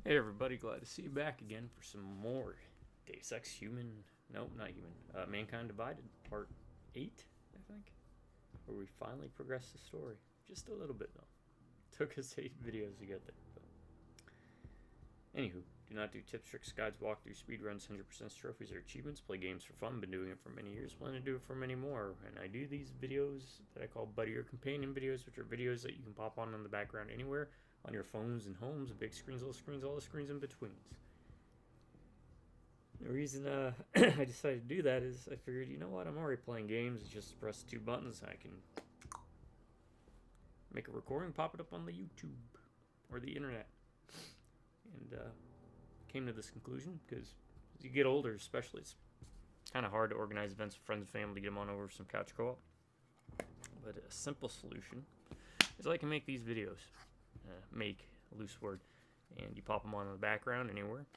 Hey everybody, glad to see you back again for some more Deus Ex Human, nope, not Human, Mankind Divided, part 8, I think, where we finally progressed the story. Just a little bit though. Took us 8 videos to get there. But. Anywho, do not do tips, tricks, guides, walkthroughs, speedruns, 100% trophies, or achievements. Play games for fun, been doing it for many years, plan to do it for many more. And I do these videos that I call buddy or companion videos, which are videos that you can pop on in the background anywhere. On your phones and homes, big screens, little screens, all the screens in betweens. The reason I decided to do that is I figured, you know what, I'm already playing games. Just press 2 buttons. I can make a recording, pop it up on the YouTube or the internet. And came to this conclusion because as you get older, especially, it's kind of hard to organize events with friends and family to get them on over for some couch co-op. But a simple solution is I can make these videos. Make a loose word, and you pop them on in the background anywhere.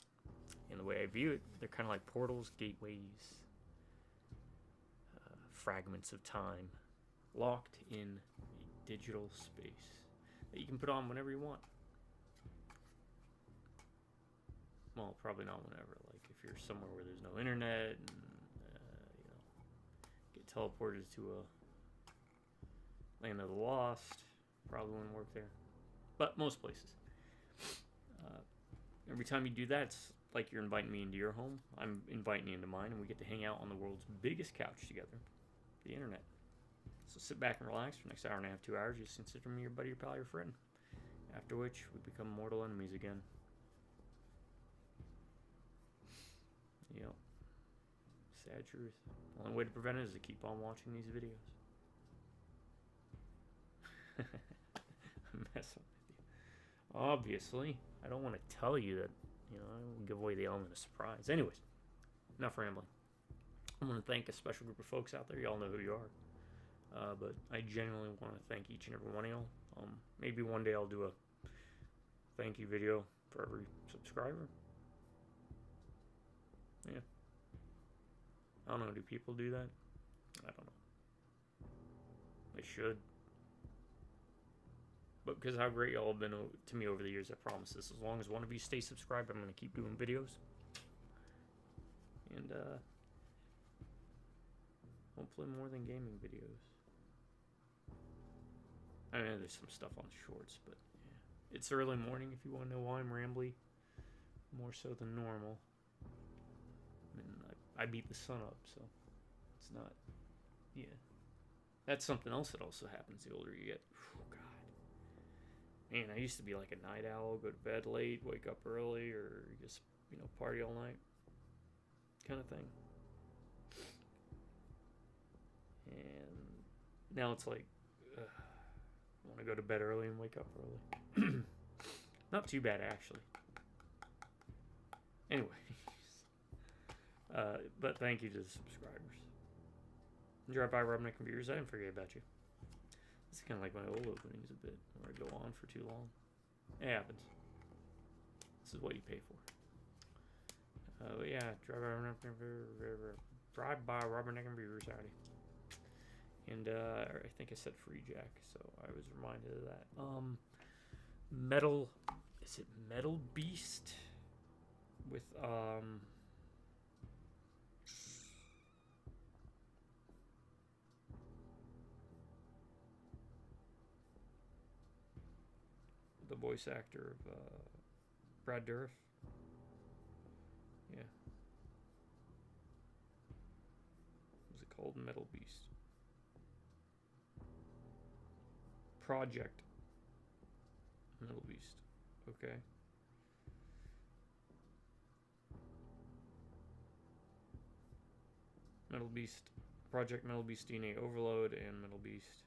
And the way I view it, they're kind of like portals, gateways, fragments of time, locked in a digital space that you can put on whenever you want. Well, probably not whenever. Like if you're somewhere where there's no internet, and get teleported to a land of the lost, probably wouldn't work there. But most places. Every time you do that, it's like you're inviting me into your home. I'm inviting you into mine, and we get to hang out on the world's biggest couch together, the internet. So sit back and relax for the next hour and a half, 2 hours. Just consider me your buddy, your pal, your friend. After which, we become mortal enemies again. Yep. Sad truth. The only way to prevent it is to keep on watching these videos. Mess up. Obviously, I don't want to tell you that, I don't give away the element of surprise. Anyways, enough rambling. I want to thank a special group of folks out there. Y'all know who you are. But I genuinely want to thank each and every one of y'all. Maybe one day I'll do a thank you video for every subscriber. Yeah. I don't know. Do people do that? I don't know. They should. But because how great y'all have been to me over the years, I promise this. As long as one of you stays subscribed, I'm going to keep doing videos. And, hopefully more than gaming videos. I mean, there's some stuff on shorts, but yeah. It's early morning if you want to know why I'm rambly. More so than normal. I mean, I beat the sun up, so it's not, yeah. That's something else that also happens the older you get. Oh, God. Man, I used to be like a night owl, go to bed late, wake up early, or just, party all night kind of thing. And now it's like, I want to go to bed early and wake up early. Not too bad, actually. Anyways. But thank you to the subscribers. Drop by rubbing my computers. I didn't forget about you. This is kind of like my old openings a bit, where I go on for too long. It happens. This is what you pay for. But yeah, drive by rubbing my computers, howdy. And I think I said Free Jack, so I was reminded of that. Is it Metal Beast? With, the voice actor of Brad Dourif. Yeah. Was it called Metal Beast? Project Metal Beast. Okay. Metal Beast. Project Metal Beast DNA Overload and Metal Beast.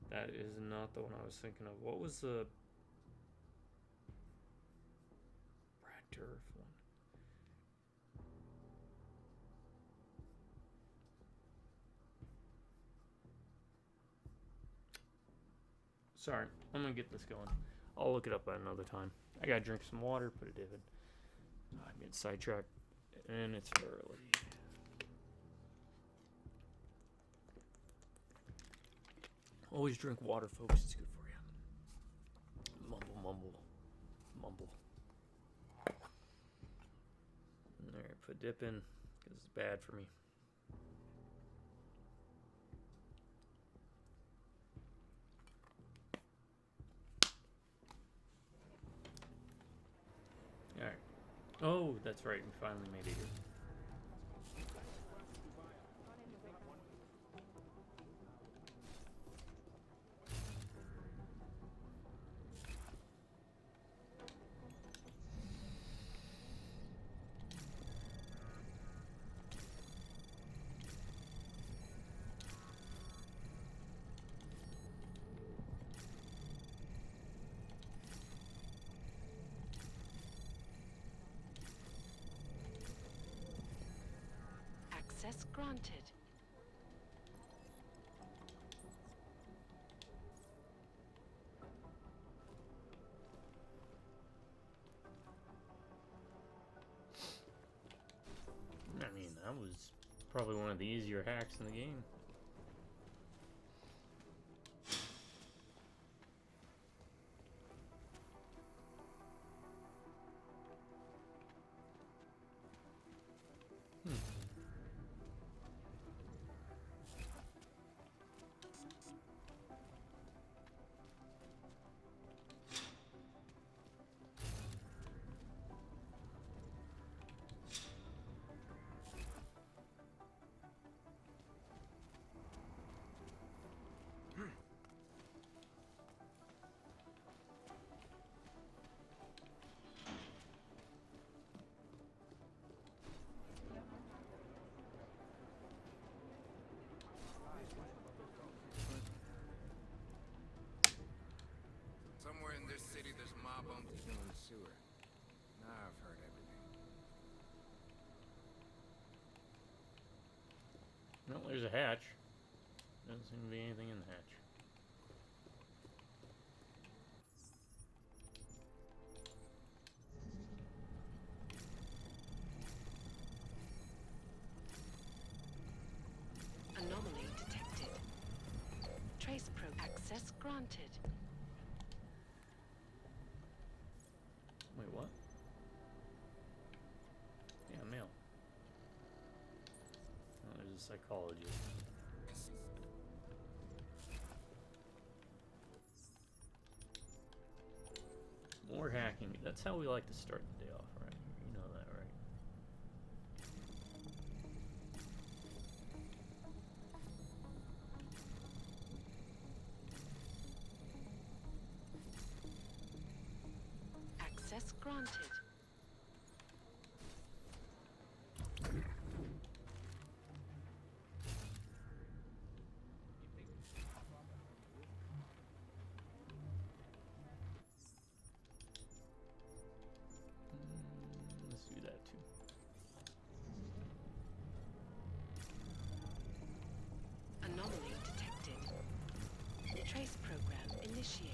That is not the one I was thinking of. What was the Brad Dourif one? Sorry, I'm gonna get this going. I'll look it up at another time. I gotta drink some water, put a divot. I'm getting sidetracked, and it's early. Always drink water, folks. It's good for you. Mumble, mumble, mumble. Alright, put dip in, because it's bad for me. Alright. Oh, that's right. We finally made it here. Access granted. I mean, that was probably one of the easier hacks in the game. Somewhere in this city, there's a mob on the sewer. Now I've heard everything. No, there's a hatch. Doesn't seem to be anything in the hatch. Anomaly detected. Trace probe access granted. Wait, what? Yeah, mail. Oh, there's a psychologist. More hacking. That's how we like to start the day off, right? You know that, right? Access granted. Let's do that too. Anomaly detected. Trace program initiated.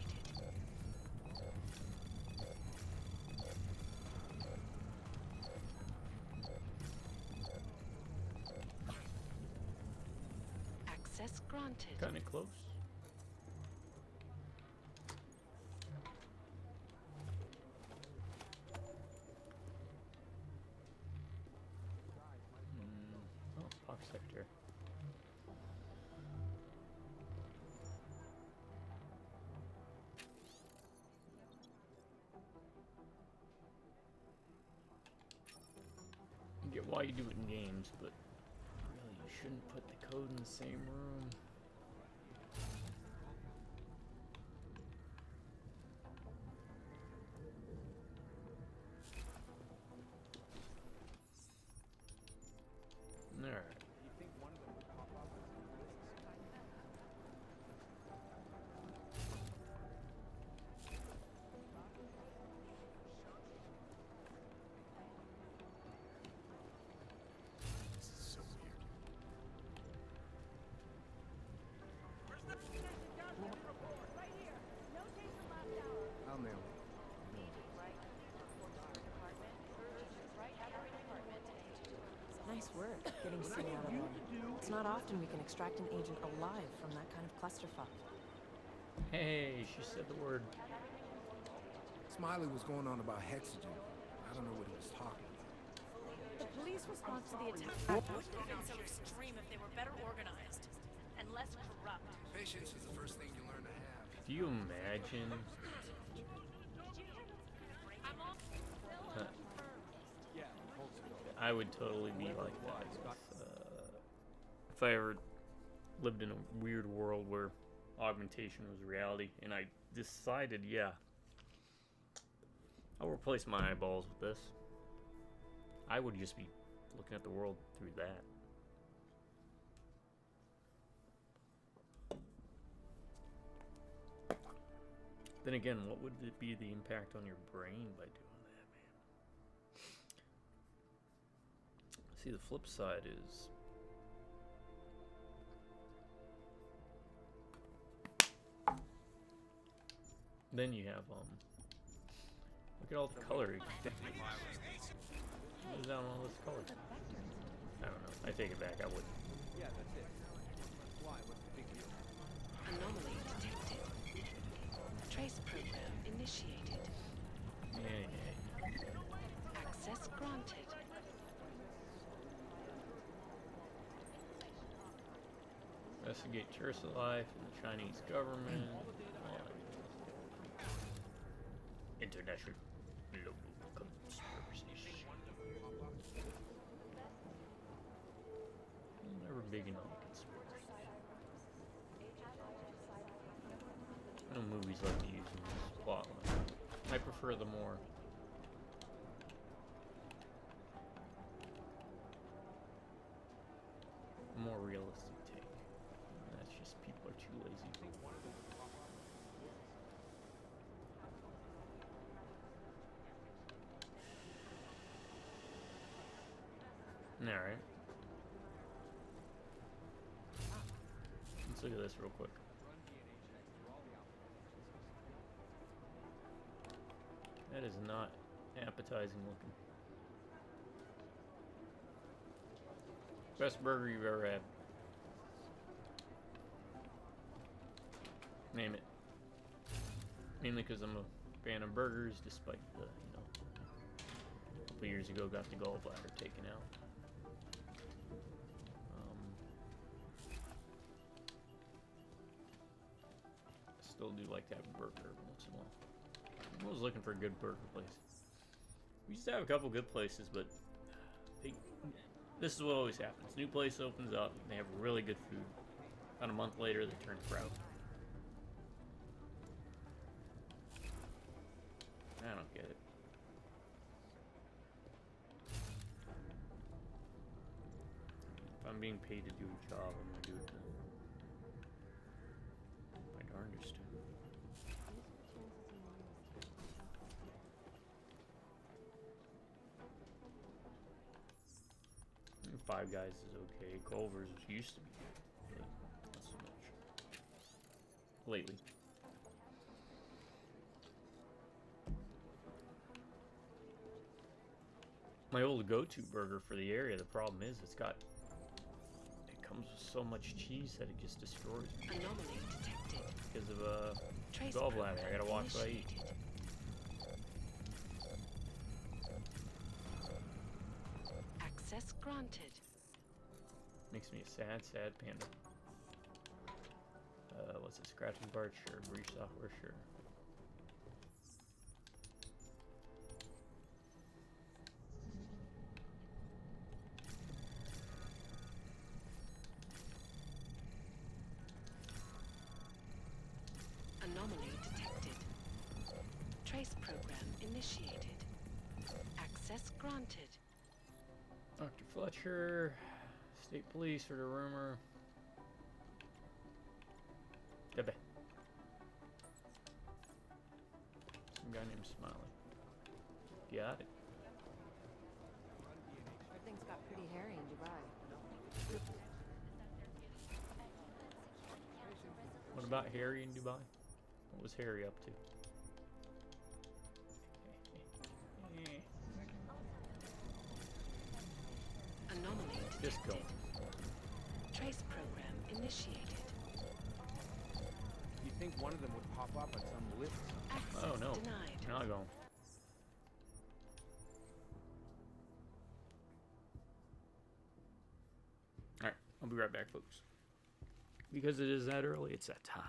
Access granted. Kinda close. Oh, box sector. I get why you do it in games, but really you shouldn't put the code in the same room. Alright. This is so weird. I'll mail it. Nice work, getting Sing out of there. It's not often we can extract an agent alive from that kind of clusterfuck. Hey, she said the word. Smiley was going on about hexogen. I don't know what he was talking about. The police response to the attack wouldn't have been so extreme if they were better organized and less corrupt. Patience is the first thing you learn to have. Do you imagine? I would totally be like that if I ever lived in a weird world where augmentation was reality, and I decided, yeah, I'll replace my eyeballs with this. I would just be looking at the world through that. Then again, what would it be the impact on your brain by doing that, man? See, the flip side is then you have look at all the color. What is down all this color? I don't know. I take it back. I wouldn't. Yeah, that's it. Why? What's the big deal? Anomaly detected. Trace program initiated. Yeah. Access granted. Investigate tourist life and the Chinese government. International local conspiracy. I'm never big into conspiracy. I know movies like to use them as plot line. I prefer the more realistic take. And that's just people are too lazy. Alright. Let's look at this real quick. That is not appetizing looking. Best burger you've ever had. Name it. Mainly because I'm a fan of burgers, despite the, a couple years ago got the gallbladder taken out. Still do like to have a burger every once in a while. I'm always looking for a good burger place. We used to have a couple good places, but this is what always happens. New place opens up, they have really good food. About a month later, they turn proud. I don't get it. If I'm being paid to do a job, I'm gonna do it to my darndest. Five Guys is okay. Culver's used to be good, but not so much lately. My old go-to burger for the area, the problem is it comes with so much cheese that it just destroys me. Anomaly detected. Because of Trace gallbladder. I gotta watch what I eat. initiated. Access granted. Makes me a sad, sad panda. What's it? Scratching part? Sure. Breach software? Sure. Anomaly detected. Trace program initiated. Access granted. Dr. Fletcher. State police heard a rumor. Debe. Some guy named Smiley. Got it. Everything's got pretty hairy in Dubai. What about Harry in Dubai? What was Harry up to? Anomaly Just detected. go. Trace program initiated. You think one of them would pop up on some list. Access Oh no. denied. You're not going. Alright, I'll be right back, folks. Because it is that early, it's that time.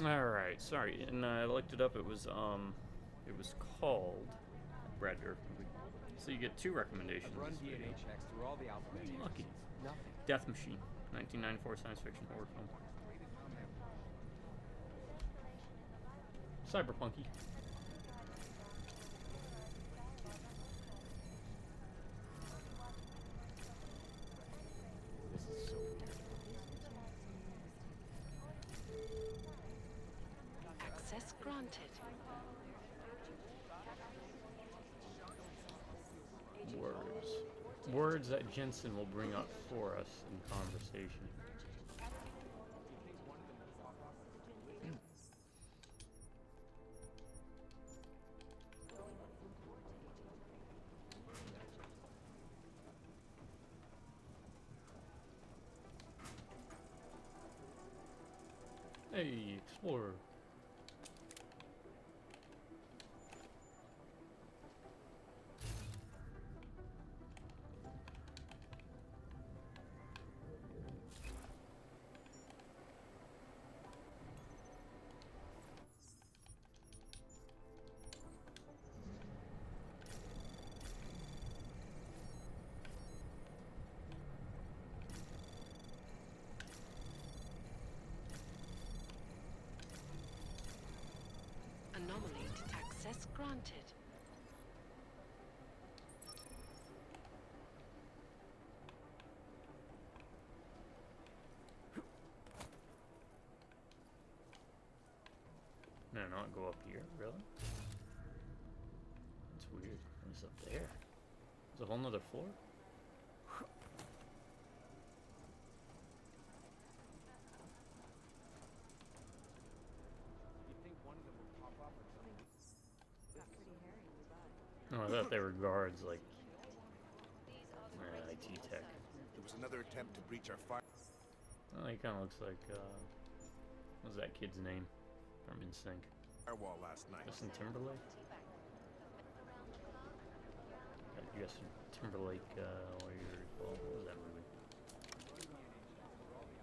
Alright, sorry, and I looked it up, it was called Brad Durf movie. So you get 2 recommendations. I've run DNA checks through all the alphabet. Lucky. Nothing. Death Machine, 1994 science fiction horror film. Cyberpunky. This is so weird. Access granted. Words. Words that Jensen will bring up for us in conversation. Hey, explorer. Anomaly to access granted. Can I not go up here? Really? That's weird. What's up there? There's a whole nother floor? You think one of them would pop up or something? Oh, I thought they were guards, like IT tech. There was another attempt to breach our fire. Oh, he kind of looks like, what was that kid's name from NSYNC? Firewall last night. Justin Timberlake? Justin Timberlake, what was that movie?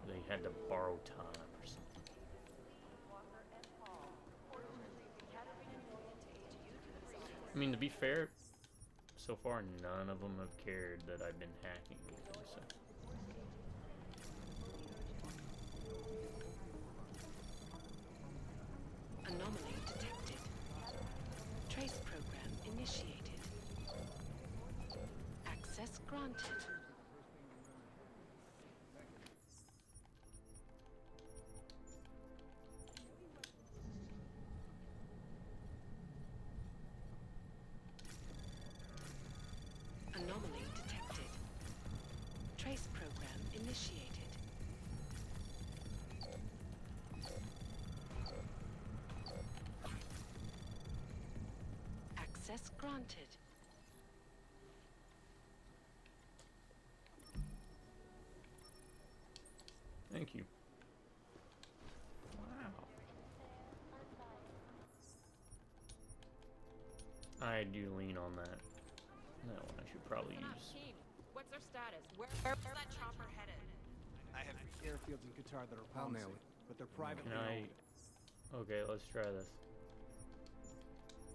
They had to borrow time or something. I mean, to be fair, so far none of them have cared that I've been hacking anything, so. Anomaly detected. Trace program initiated. Access granted. Anomaly detected. Trace program initiated. Access granted. Thank you. Wow. I do lean on that. That one I should probably use. Team, what's their status? Where's that chopper headed? I have airfields in Qatar that are I'll promising, nail it. but they're privately Can I? owned, Okay, let's try this.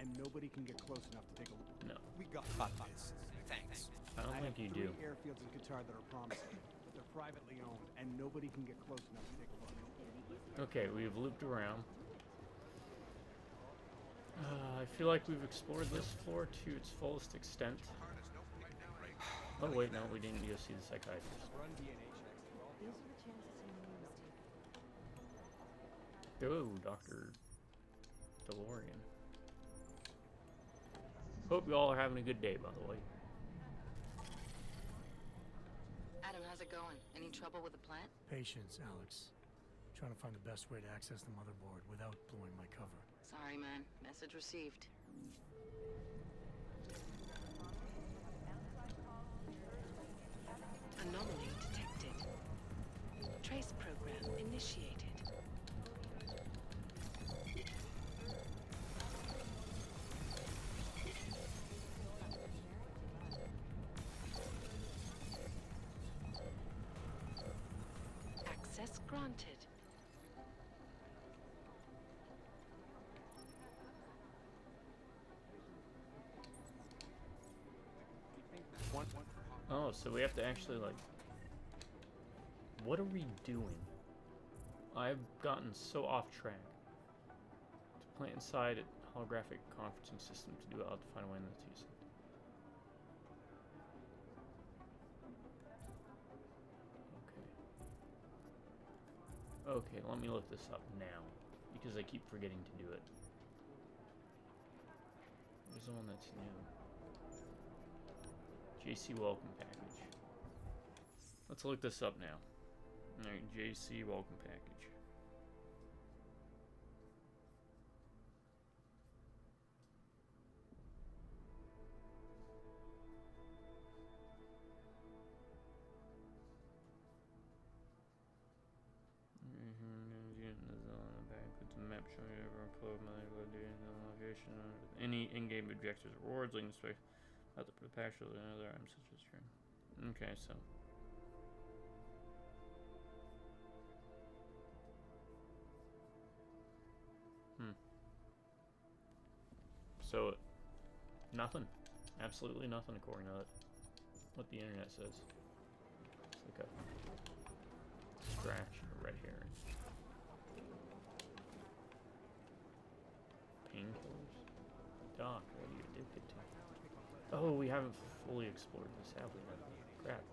and nobody can get close enough to take a look. No, We got this. Thanks. I don't I think have you 3 do. airfields in Qatar that are promising, but they're privately owned, and nobody can get close enough to take a look. Okay, we've looped around. I feel like we've explored this floor to its fullest extent. Oh wait, no, we didn't go see the psychiatrist. Run DNA checks through all the Oh, Dr. DeLorean. Hope you all are having a good day, by the way. Adam, how's it going? Any trouble with the plant? Patience, Alex. Trying to find the best way to access the motherboard without blowing my cover. Sorry, man. Message received. Anomaly detected. Trace program initiated. Access granted. one. Oh, so we have to actually, like... What are we doing? I've gotten so off track. To plant inside a holographic conferencing system to do it, I'll have to find a way to use it. Okay. Okay, let me look this up now. Because I keep forgetting to do it. There's the one that's new. JC welcome package. Let's look this up now. Alright, JC welcome package. Puts a map showing you everyone close location. Any in-game objectives, rewards, linking space. About to put the patch and other items such as stream. Okay, so. So, nothing. Absolutely nothing according to what the internet says. It's like a scratch, a red herring. Painkillers? Doc, what are you addicted to? Oh, we haven't fully explored this, have we? Crap.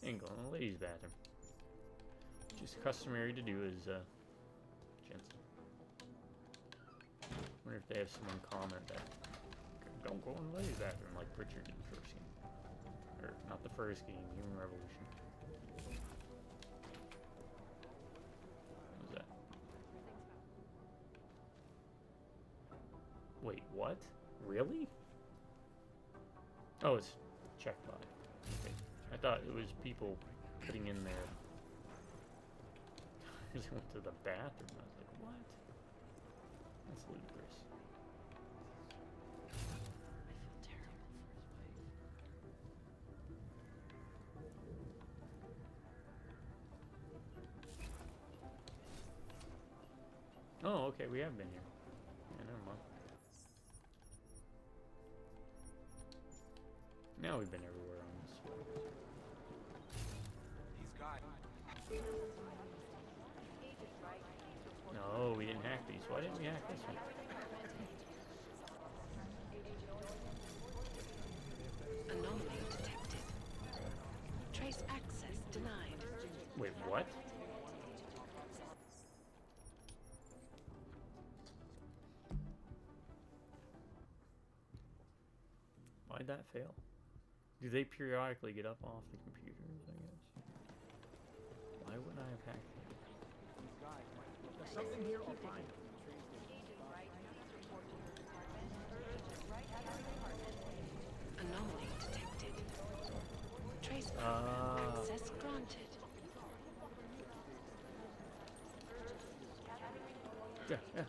Ain't going to the ladies' bathroom. Which is customary to do as, Jensen. wonder if they have someone comment that don't go in the ladies' bathroom like Pritchard did the first game. Or not the first game, Human Revolution. What was that? Wait, what? Really? Oh, it's checked by. Okay. I thought it was people putting in their. I just went to the bathroom. I was like, what? That's ludicrous. I feel terrible for his wife. Oh, okay, we have been here. Yeah, never mind. Now we've been everywhere on this way. These guys. No, we didn't hack these. Why didn't we hack this one? Anomaly detected. Trace access denied. Wait, what? Why'd that fail? Do they periodically get up off the computers, I guess? Why would I have hacked it? There's something here, I'll find it. Anomaly detected. Trace access granted. Yeah, yeah.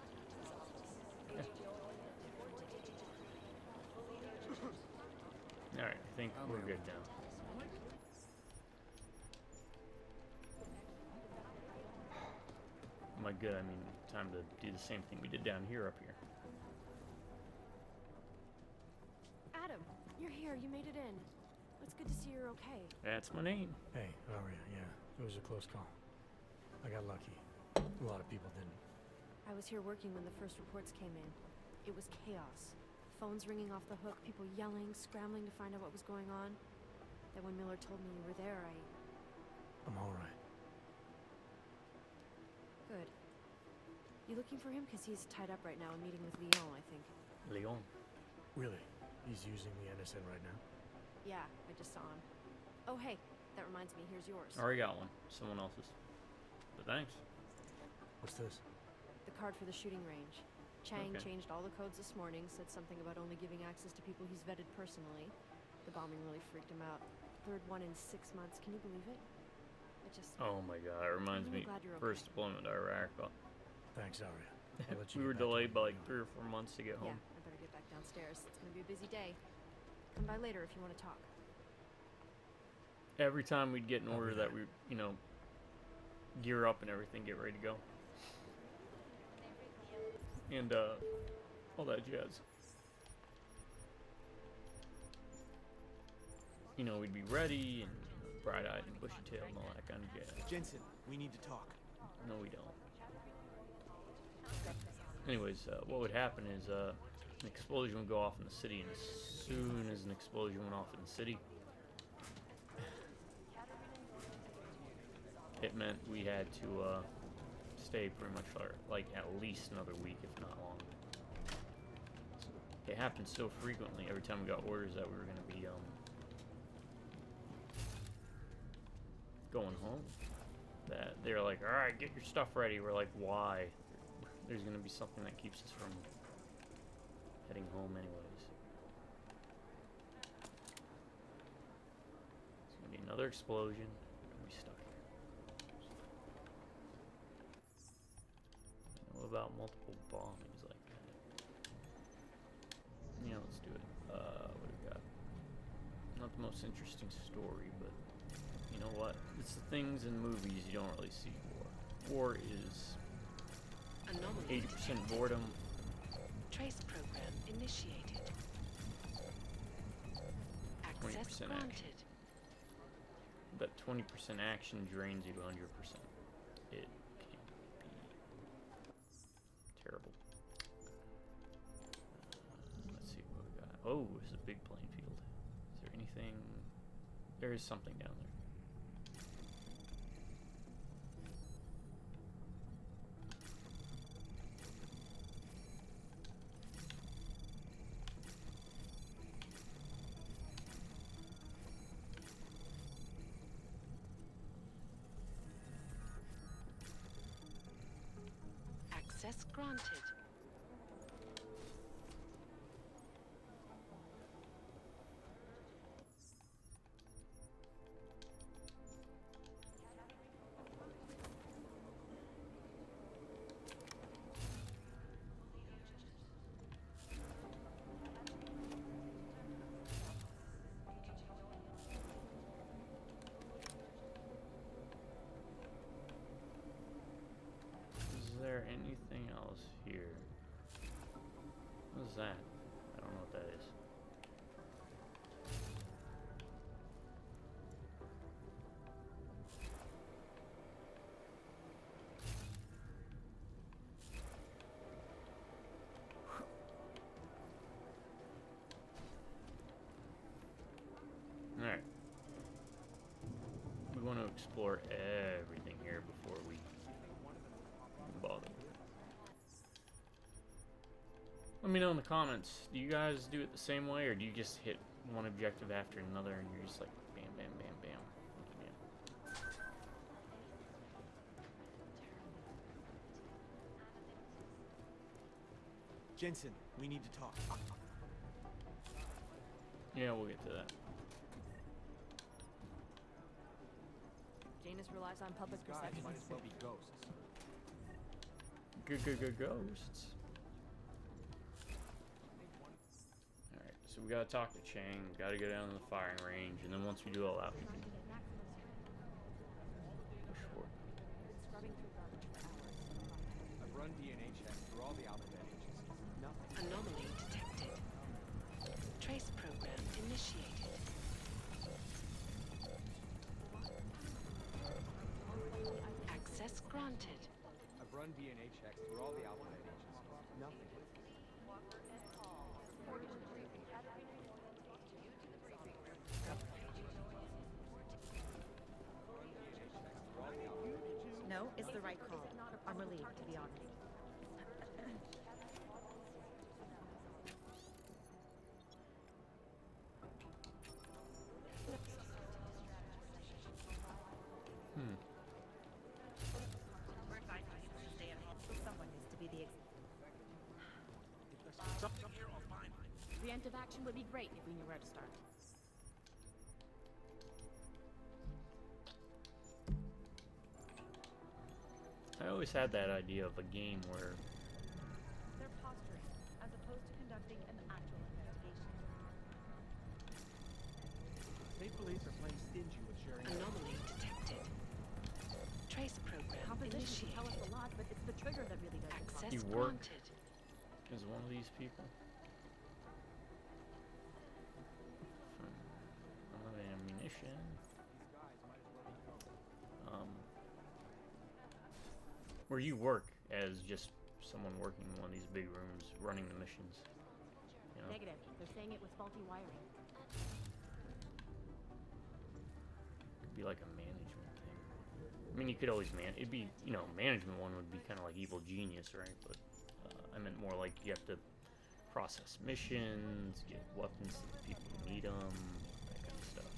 Alright, I think we're good now. Am I good? I mean, time to do the same thing we did down here up here. Adam, you're here. You made it in. It's good to see you're okay. That's my name. Hey, Aria, yeah, it was a close call. I got lucky. A lot of people didn't. I was here working when the first reports came in. It was chaos. Phones ringing off the hook, people yelling, scrambling to find out what was going on. Then when Miller told me you were there, I'm all right. Good. You looking for him? Because he's tied up right now and meeting with Leon, I think. Leon. Really? He's using the NSN right now? Yeah, I just saw him. Oh, hey, that reminds me, here's yours. Already got one. Someone else's. But thanks. What's this? The card for the shooting range. Chang Okay. changed all the codes this morning, said something about only giving access to people he's vetted personally. The bombing really freaked him out. Third one in 6 months, can you believe it? It just... Oh my god, it reminds I'm me. really glad you're First okay. deployment to Iraq. Thanks, Aria. I'll let you We were get back to delayed by what like you're 3 or 4 months to get Yeah, home. I better get back downstairs. It's gonna be a busy day. Come by later if you want to talk. Every time we'd get an I'll order be that we, gear up and everything, get ready to go. And, all that jazz. We'd be ready and bright-eyed and bushy-tailed and all that kind of jazz. Jensen, we need to talk. No, we don't. Anyways, what would happen is an explosion would go off in the city, and as soon as an explosion went off in the city, it meant we had to stay pretty much for like at least another week, if not longer. So it happened so frequently every time we got orders that we were going to be going home that they were like, all right, get your stuff ready. We're like, why? There's going to be something that keeps us from heading home anyways. It's going to be another explosion. We're going to be stuck here. I know about multiple bombings like that. Yeah, let's do it. What do we got? Not the most interesting story, but you know what? It's the things in movies you don't really see war. War is Anomaly 80% boredom. Trace program initiated. Access 20% granted. action. That 20% action drains you 100%. It can be terrible. Let's see what we got. Oh, it's a big playing field. Is there anything? There is something down there. Access granted. Is there anything else here? What is that? I don't know what that is. Alright. We want to explore everything here before we bother with it. Let me know in the comments. Do you guys do it the same way, or do you just hit one objective after another and you're just like bam, bam, bam, bam? Bam. Jensen, we need to talk. Yeah, we'll get to that. Janus relies on public These guys perception. might as well be ghosts. Good ghosts. Alright, so we gotta talk to Chang, we gotta go down to the firing range, and then once we do all that, we can push forward. I've run DNA checks through all the alphabet agencies. Nothing. Anomaly detected. Trace program initiated. Access granted. I've run DNA checks through all the alphabet agencies. Nothing. No, it's the right call. I'm relieved, to be honest. We're advising people to stay at home, so someone needs to be the Preemptive action would be great if we knew where to start. I always had that idea of a game where They're posturing, as opposed to conducting an actual investigation. State police are playing stingy with sharing. Anomaly detected. Trace program Composition can tell us initiated. a lot, but it's the trigger that really does the Access You work. granted. is one of these people. Unlimited ammunition. Where you work as just someone working in one of these big rooms running the missions. You know? Negative. They're saying it was faulty wiring. Could be like a management thing. I mean, you could always it'd be, you know, management one would be kind of like Evil Genius, right? But I meant more like you have to process missions, get weapons to the people who need them, that kind of stuff.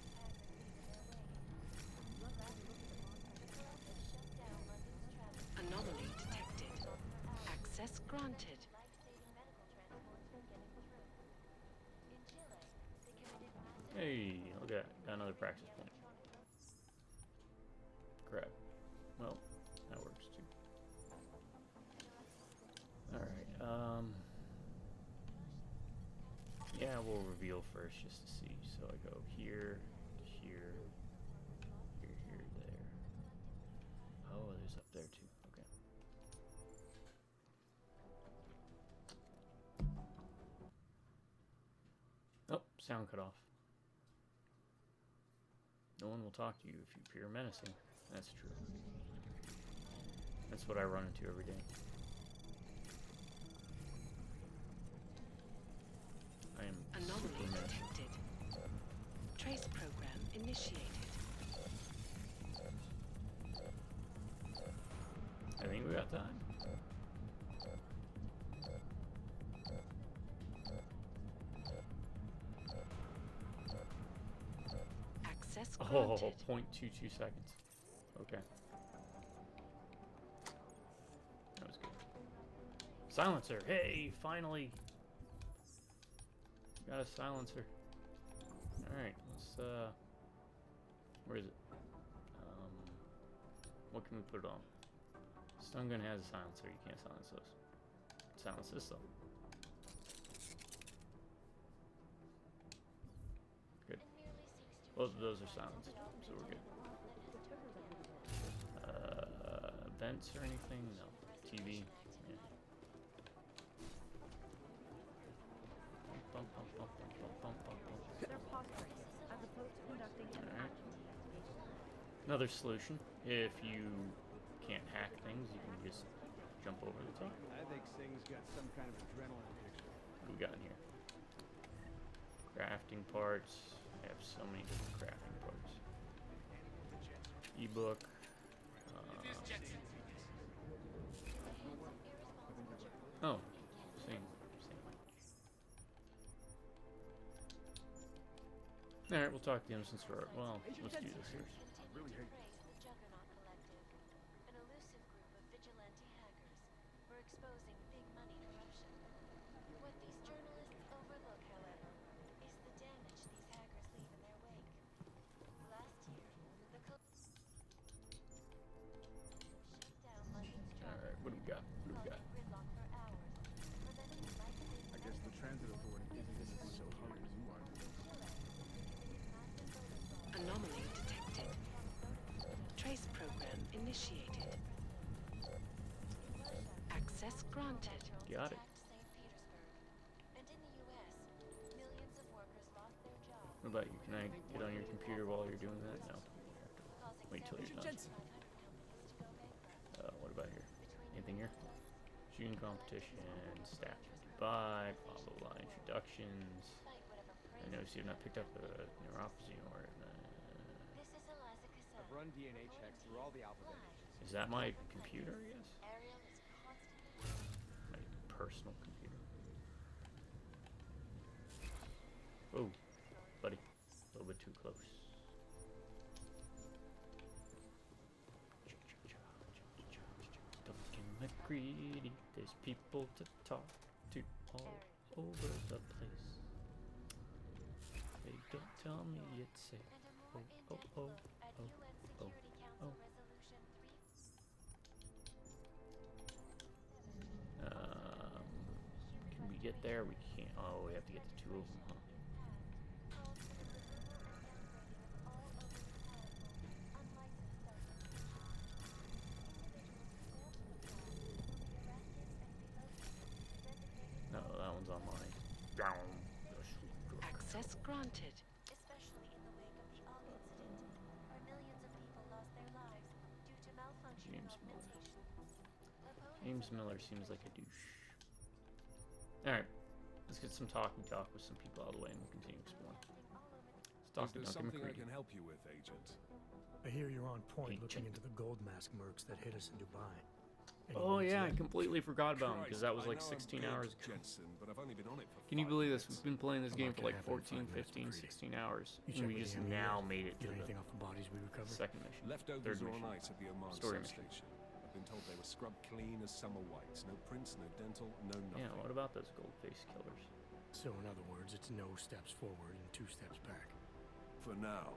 Anomaly detected. Access granted. Hey, look at that. Got another practice point. Crap. Well, that works too. Alright, yeah, we'll reveal first just to see. So I go here, here, here, there. Oh, there's up there too. Okay. Oh, sound cut off. No one will talk to you if you appear menacing. That's true. That's what I run into every day. I am Anomaly super menacing. detected. Trace program initiated. I think we got time. Access Oh, granted. 0.22 seconds. Okay. That was good. Silencer. Hey, finally. Got a silencer. Alright, let's, where is it? What can we put it on? Stun gun has a silencer. You can't silence those. Silence this though. Good. Both of those are silenced, so we're good. Vents or anything? No. TV? Yeah. Bum, bum, bum, bum, bum, bum, bum, bum. They're posturing, as opposed to conducting an Alright. actual investigation. Another solution. If you can't hack things, you can just jump over the top. I think Sing's got some kind of adrenaline addiction. What do we got in here? Crafting parts. I have so many different crafting parts. Ebook. Oh, same. Alright, we'll talk to the Innocence for. Well, let's do this first. Really hate An elusive group of vigilante hackers were exposing big money corruption. What these journalists overlook, however, is the damage these hackers leave in their wake. Last year, the shut down London's Alright, what do we got? What do we got? gridlock for hours, preventing life-saving I guess the transit authority isn't in as so hurry as you are. Anomaly detected. Trace program initiated. Access granted. Got it. St. Petersburg. And in the US, millions of workers lost their jobs. What about you? Can I get on your computer while you're doing that? No. Causing Wait till you're done. 7,500 companies to go bankrupt. What about here? Anything here? Shooting competition, staff Dubai, blah blah blah, introductions. I noticed you have not picked up a neuropathy or This is Eliza Cassell. I've run DNA checks through all the alphabet agencies. is that my computer, I guess? Ariel is constantly My personal computer. Oh, buddy. A little bit too close. Duncan McCready, there's people to talk to all over the place. They don't tell me it's safe. and a Oh, more oh, in-depth oh, look at oh, UN oh, Security Council oh. Resolution 3. Can we get there? We can't. Oh, we have to get to two of them, huh? Calls for the removal and downgrading of all overly powerful, unlicensed substances. Individuals who fail to comply will be arrested and relocated to designated No, that one's on mine. Down. Access granted. especially in the wake of the Og incident, where millions of people lost their lives due to malfunctioning James Miller. augmentation. Opponents James of Miller seems like a douche. Alright, let's get some talk with some people out of the way and we'll continue exploring. Let's talk Is to there Duncan something I McCready. can help you with, Agent? I hear you're on point looking Agent. into the gold mask mercs that hit us in Dubai. Any Oh leads yeah, I yet? completely forgot about him because Christ, that was I like know I'm 16 big, hours ago. Jensen, but I've only been on it for Can you 5 believe this? minutes. We've been playing this I'm game not for like gonna have it in 14, 5 minutes, 15, McCready. 16 hours. You And check we with just the ME now yet? made it to Get the anything off the bodies we recovered? second mission. Leftovers Third are mission. all night at the Oman Story sub mission. station. I've been told they were scrubbed clean as summer whites. No prints, no dental, no nothing. Yeah, what about those gold face killers? So in other words, it's no steps forward and 2 steps back. For now.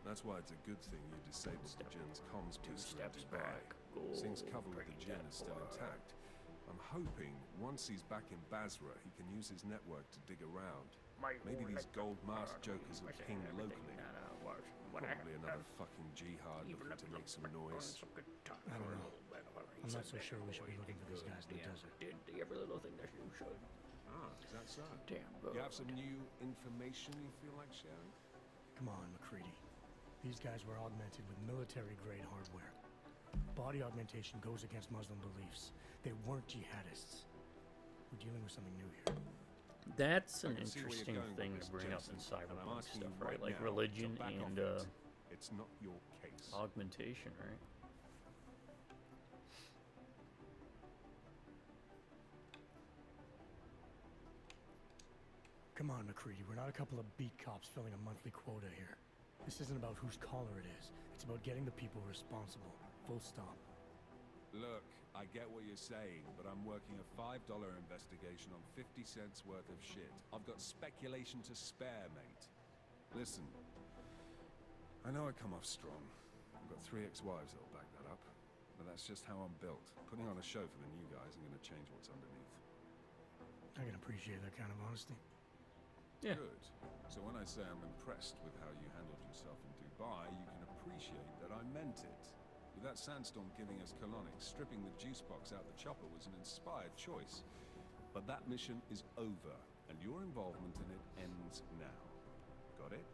That's why it's a good thing you disabled the Jin's comms 2 booster in steps Dubai. back. Gold. Sing's cover with the bring Jin that is still forward. intact. I'm hoping once he's back in Basra, he can use his network to dig around. Maybe these gold mask jokers will ping locally. Probably another fucking jihad looking to make some noise. I don't know. I'm not so sure we should be looking for these guys in the desert. Did every little thing that you should. Ah, is that so? Damn good. You have some new information you feel like sharing? Come on, McCready. These guys were augmented with military-grade hardware. Body augmentation goes against Muslim beliefs. They weren't jihadists. We're dealing with something new here. That's an I can see where you're interesting going with thing to this, bring up in Jensen, and I'm cyberpunk asking stuff, you right? Like now religion to back and off it. It's not your case. augmentation, right? Come on, McCready. We're not a couple of beat cops filling a monthly quota here. This isn't about whose collar it is. It's about getting the people responsible. Full stop. Look, I get what you're saying, but I'm working a $5 investigation on 50 cents worth of shit. I've got speculation to spare, mate. Listen, I know I come off strong. I've got 3 ex-wives that'll back that up. But that's just how I'm built. Putting on a show for the new guys ain't gonna change what's underneath. I can appreciate that kind of honesty. Yeah. Good. So when I say I'm impressed with how you handled yourself in Dubai, you can appreciate that I meant it. With that sandstorm giving us colonics, stripping the juice box out the chopper was an inspired choice. But that mission is over, and your involvement in it ends now. Got it?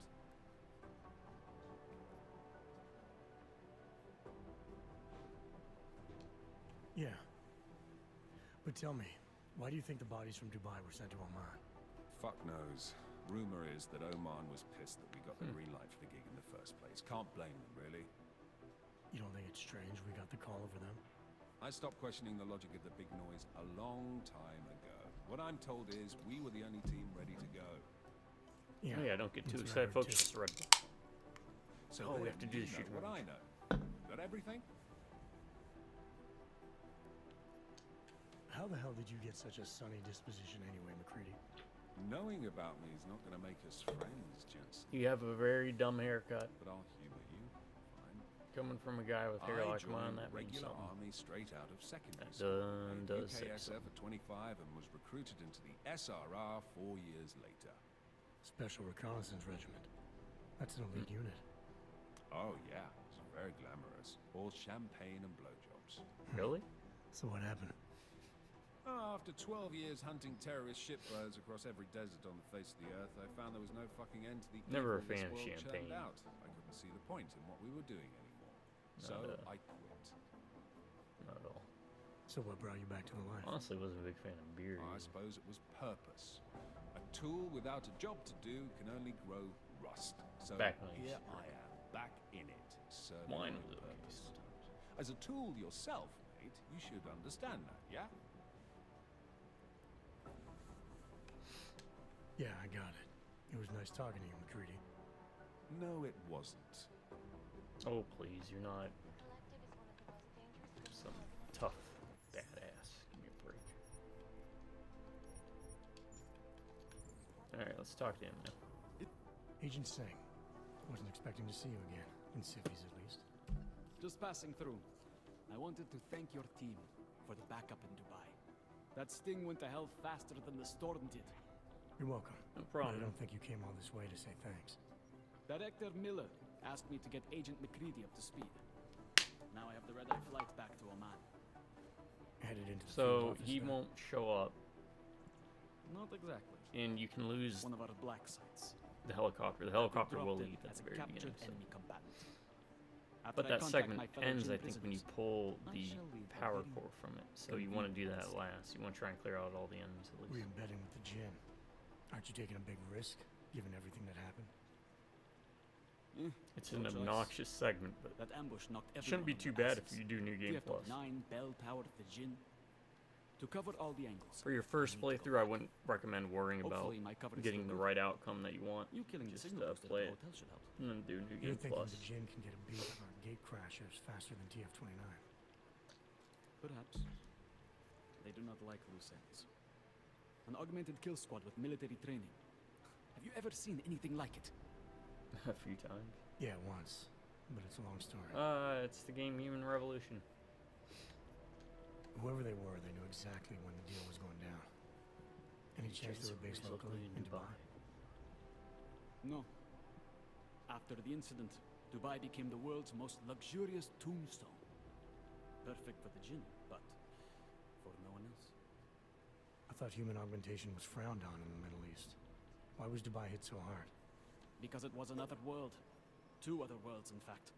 Yeah. But tell me, why do you think the bodies from Dubai were sent to Oman? Fuck knows. Rumor is that Oman was pissed that we got the green light for the gig in the first place. Can't blame them, really. You don't think it's strange we got the call over them? I stopped questioning the logic of the big noise a long time ago. What I'm told is we were the only team ready to go. Yeah, don't get too that's excited, what I heard folks. too. Just red. So Oh, we then have to do you the know shoot what around. I know. Got everything? How the hell did you get such a sunny disposition anyway, McCready? Knowing about me is not going to make us friends, Jensen. You have a very dumb haircut. But I'll humor you. Fine. Coming from a guy with hair I like mine, joined that the means regular something. army straight out of secondary That school. does say UKSF at 25 and was recruited into the SRR 4 years later. Special Reconnaissance Regiment. That's an elite unit. Oh yeah, it's very glamorous. All champagne and blowjobs. Really? So what happened? After 12 years hunting terrorist shipbirds across every desert on the face of the earth, I found there was no fucking end to the Never evil a fan this of world champagne. churned out. I couldn't see the point in what we were doing anymore. So I quit. Not at all. So what brought you back to the life? Honestly, wasn't a big fan of beer. I either. suppose it was purpose. A tool without a job to do can only grow rust. So Back when I used here to I am, back in it, serving Wine my was okay purpose. sometimes. As a tool yourself, mate, you should understand that, yeah? Yeah, I got it. It was nice talking to you, McCready. No, it wasn't. Oh, please, you're not Collective is one of the most dangerous groups some of organized tough terrorists. badass. Give me a break. Alright, let's talk to him now. Agent Chang. Wasn't expecting to see you again. In civvies, at least. Just passing through. I wanted to thank your team for the backup in Dubai. That sting went to hell faster than the storm did. You're welcome. No But problem. I don't think you came all this way to say thanks. Director Miller asked me to get Agent McCready up to speed. Now I have the red-eye flight back to Oman. Headed into the field So office he then? won't show up, Not exactly. and you can lose One of our black sites. the helicopter. The helicopter will Dropped leave it at as the a very captured beginning. So. enemy combatant. After But I that contact segment my fellow ends, Jin I think, when you prisoners, pull I the shall leave a power very core from it. So you want to do that convenient last. You want to try and clear out all the enemies at least. Re-embedding with the Jinn. Aren't you taking a big risk, given everything that happened? It's no an choice. obnoxious segment, but That ambush knocked it shouldn't be everyone too on bad their if asses. you do New Game Plus. TF-9 bell towered the Jin. To cover all the angles. For your first you need to go playthrough, I back. wouldn't recommend worrying about Hopefully my cover is getting still the good. right outcome that you want. You killing Just the signal booster at play the it. hotel should help. And then do New You're Game thinking Plus. the Jinn can get a beat on our gate crashers faster than TF-29. Perhaps. They do not like loose ends. An augmented kill squad with military training. Have you ever seen anything like it? A few times. Yeah, once. But it's a long story. It's the game Human Revolution. Whoever they were, they knew exactly when the deal was going down. Any chance they were based locally in Dubai? No. After the incident, Dubai became the world's most luxurious tombstone. Perfect for the Jinn, but for no one else. I thought human augmentation was frowned on in the Middle East. Why was Dubai hit so hard? Because it was another world. Two other worlds, in fact.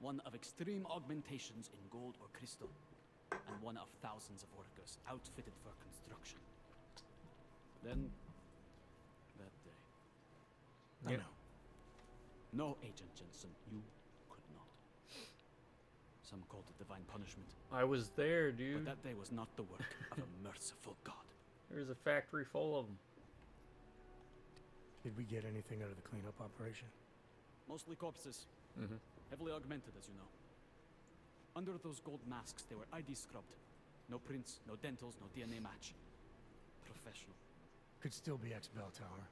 One of extreme augmentations in gold or crystal, and one of thousands of workers outfitted for construction. Then, that day. I Yep. know. No, Agent Jensen, you could not. Some called it divine punishment, I was there, but dude. that day was not the work of a merciful God. There's a factory full of them. Did we get anything out of the cleanup operation? Mostly corpses, Mm-hmm. heavily augmented, as you know. Under those gold masks, they were ID scrubbed. No prints, no dentals, no DNA match. Professional. Could still be ex-Bell Tower.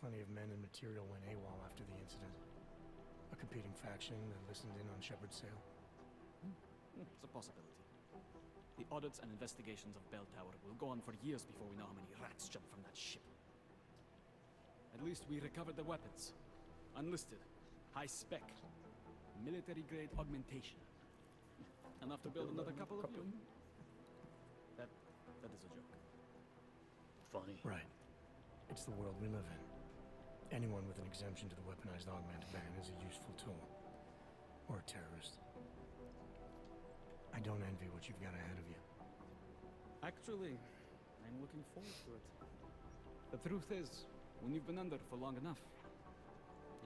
Plenty of men and material went AWOL after the incident. A competing faction that listened in on Shepard's sale. It's a possibility. The audits and investigations of Bell Tower will go on for years before we know how many rats jumped from that ship. At least we recovered the weapons. Unlisted. High spec. Military-grade augmentation. Enough to build another couple of you. That is a joke. Funny. Right. It's the world we live in. Anyone with an exemption to the weaponized augment ban is a useful tool. Or a terrorist. I don't envy what you've got ahead of you. Actually, I'm looking forward to it. The truth is, when you've been under for long enough,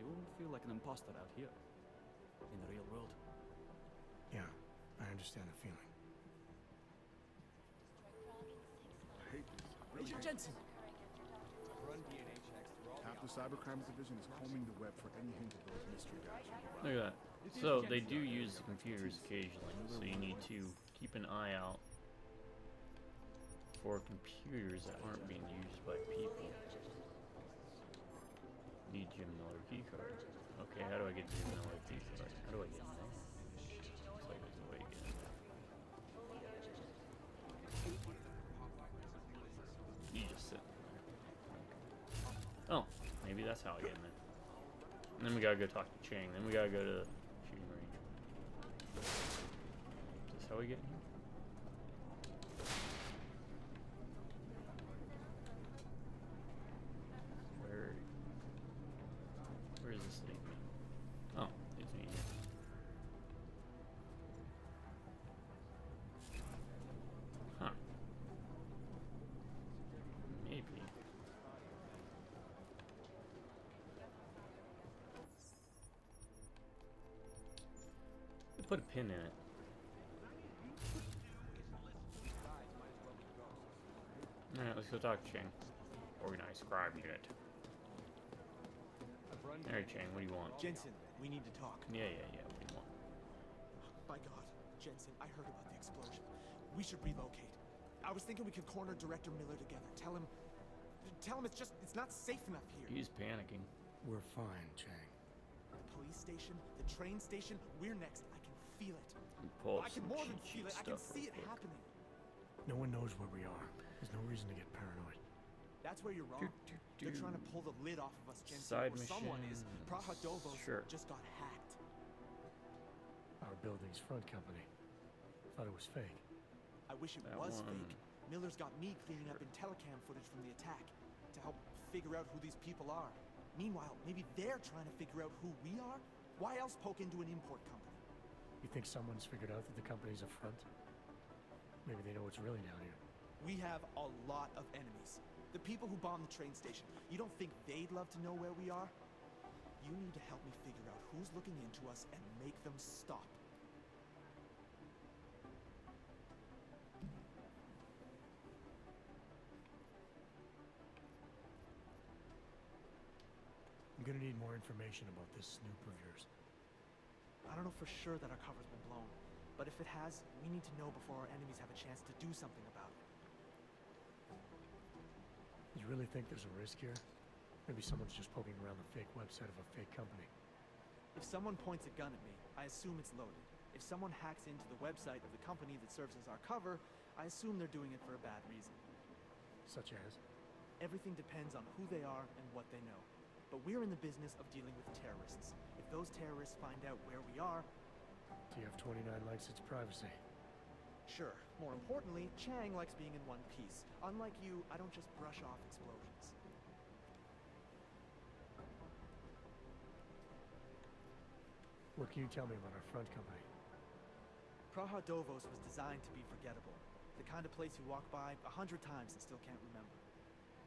you won't feel like an imposter out here. In the real world. Yeah, I understand the feeling. Agent Jensen! Run DNA checks through all Half the Cybercrimes Division is combing the web for any hint of those mystery guys. Look at that. So they do use the computers occasionally, so you need to keep an eye out for computers that aren't being used by people. Need Jim Miller keycard. Okay, how do I get Jim Miller keycard? How do I get him there? Looks like there's a way to get him there. You just sit there. Oh, maybe that's how I get him there. And then we gotta go talk to Chang. Then we gotta go to the shooting range. Is this how we get in here? Where is this thing? Oh, it's me here. Huh. Maybe. Put a pin in it. Alright, let's go talk to Chang. Organized crime unit. Alright, Chang, what do you want? Jensen, we need to talk. Yeah, what do you want? By God, Jensen, I heard about the explosion. We should relocate. I was thinking we could corner Director Miller together. Tell him it's not safe enough here. He's panicking. We're fine, Chang. The police station, the train station, we're next. I can feel it. Pull I can more than feel it. I can see it happening. No one knows where we are. There's no reason to get paranoid. That's where you're wrong. They're trying to pull the lid off of us, Jensen. Side or someone is. missions. Prahadovos Sure. just got hacked. Our building's front company. Thought it was fake. I wish it That was one. fake. Miller's got me cleaning up in telecam footage from the attack to help figure out who these people are. Meanwhile, maybe they're trying to figure out who we are? Why else poke into an import company? You think someone's figured out that the company's a front? Maybe they know what's really down here. We have a lot of enemies. The people who bombed the train station. You don't think they'd love to know where we are? You need to help me figure out who's looking into us and make them stop. I'm gonna need more information about this snoop of yours. I don't know for sure that our cover's been blown, but if it has, we need to know before our enemies have a chance to do something about it. You really think there's a risk here? Maybe someone's just poking around the fake website of a fake company. If someone points a gun at me, I assume it's loaded. If someone hacks into the website of the company that serves as our cover, I assume they're doing it for a bad reason. Such as? Everything depends on who they are and what they know. But we're in the business of dealing with terrorists. If those terrorists find out where we are... TF-29 likes its privacy. Sure. More importantly, Chang likes being in one piece. Unlike you, I don't just brush off explosions. What can you tell me about our front company? Prahadovos was designed to be forgettable. The kind of place you walk by 100 times and still can't remember.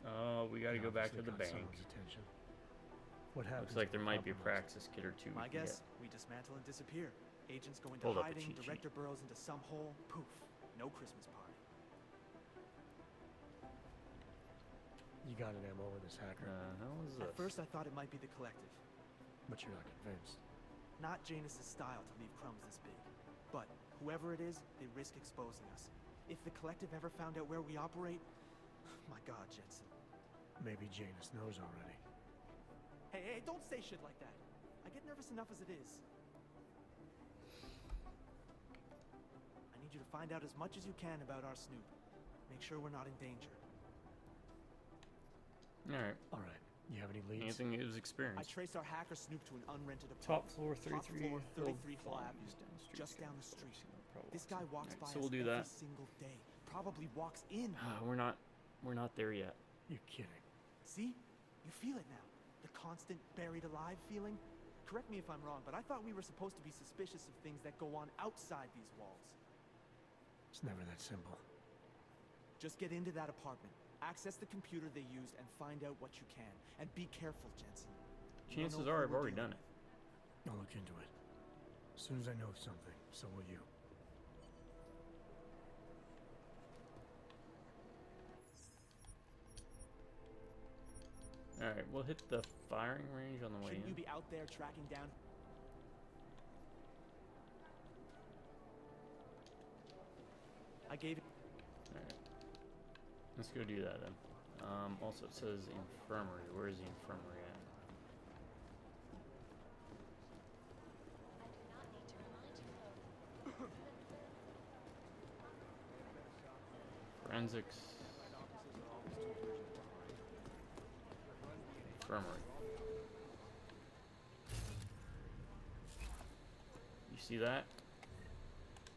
Oh, we gotta go back to the bank. Someone's attention. What happens? Looks like there might be a Praxis kit or two. My guess, we dismantle and disappear. Agents go into Hold up a hiding, cheat sheet. Director burrows into some hole, poof, no Christmas party. You got an MO in this hacker. How is this? At first I thought it might be the Collective. But you're not convinced. Not Janus's style to leave crumbs this big. But Whoever it is, they risk exposing us. If the Collective ever found out where we operate... My God, Jensen. Maybe Janus knows already. Hey, don't say shit like that. I get nervous enough as it is. I need you to find out as much as you can about our Snoop. Make sure we're not in danger. Alright. You have any leads? Anything that was experienced. I traced our hacker Snoop to an unrented apartment. Top floor 33 Hill Avenue. Just down the street. This guy walks by so we'll us do every that. single day. Probably walks in. We're not there yet. You're kidding. See? You feel it now. The constant buried alive feeling. Correct me if I'm wrong, but I thought we were supposed to be suspicious of things that go on outside these walls. It's never that simple. Just get into that apartment, access the computer they used, and find out what you can. And be careful, Jensen. Chances are I've already done it. I'll look into it. As soon as I know something, so will you. Alright, we'll hit the firing range on the way Shouldn't in. you be out there tracking down... I gave it... Alright. Let's go do that then. Also it says infirmary. Where is the infirmary at? Forensics. Infirmary. You see that?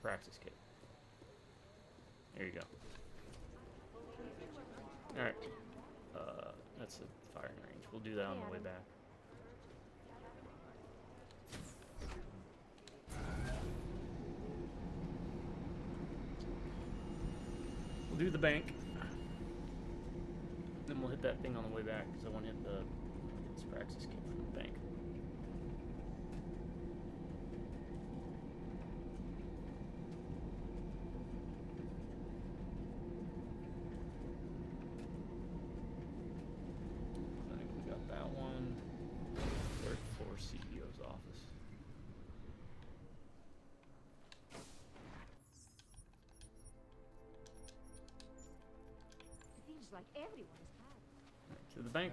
Praxis kit. There you go. Alright. That's the firing range. We'll do that on the way back. We'll do the bank. Then we'll hit that thing on the way back, because I want to hit this Praxis kit from the bank. I think we got that one. Third floor CEO's office. Seems like everyone's had. To the bank.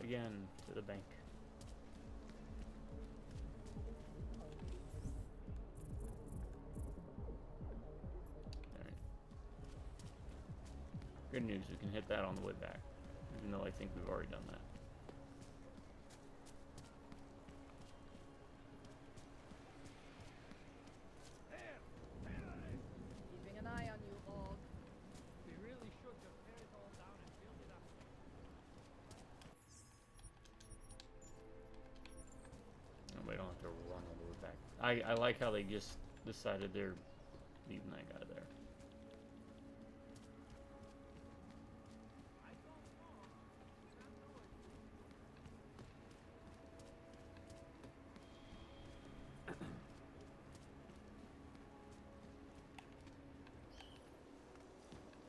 Again, to the bank. Alright. Good news, we can hit that on the way back. Even though I think we've already done that. Keeping an eye on you, Hog. We really should just tear it all down and build it up. We don't have to run all the way back. I like how they just decided they're leaving that guy there.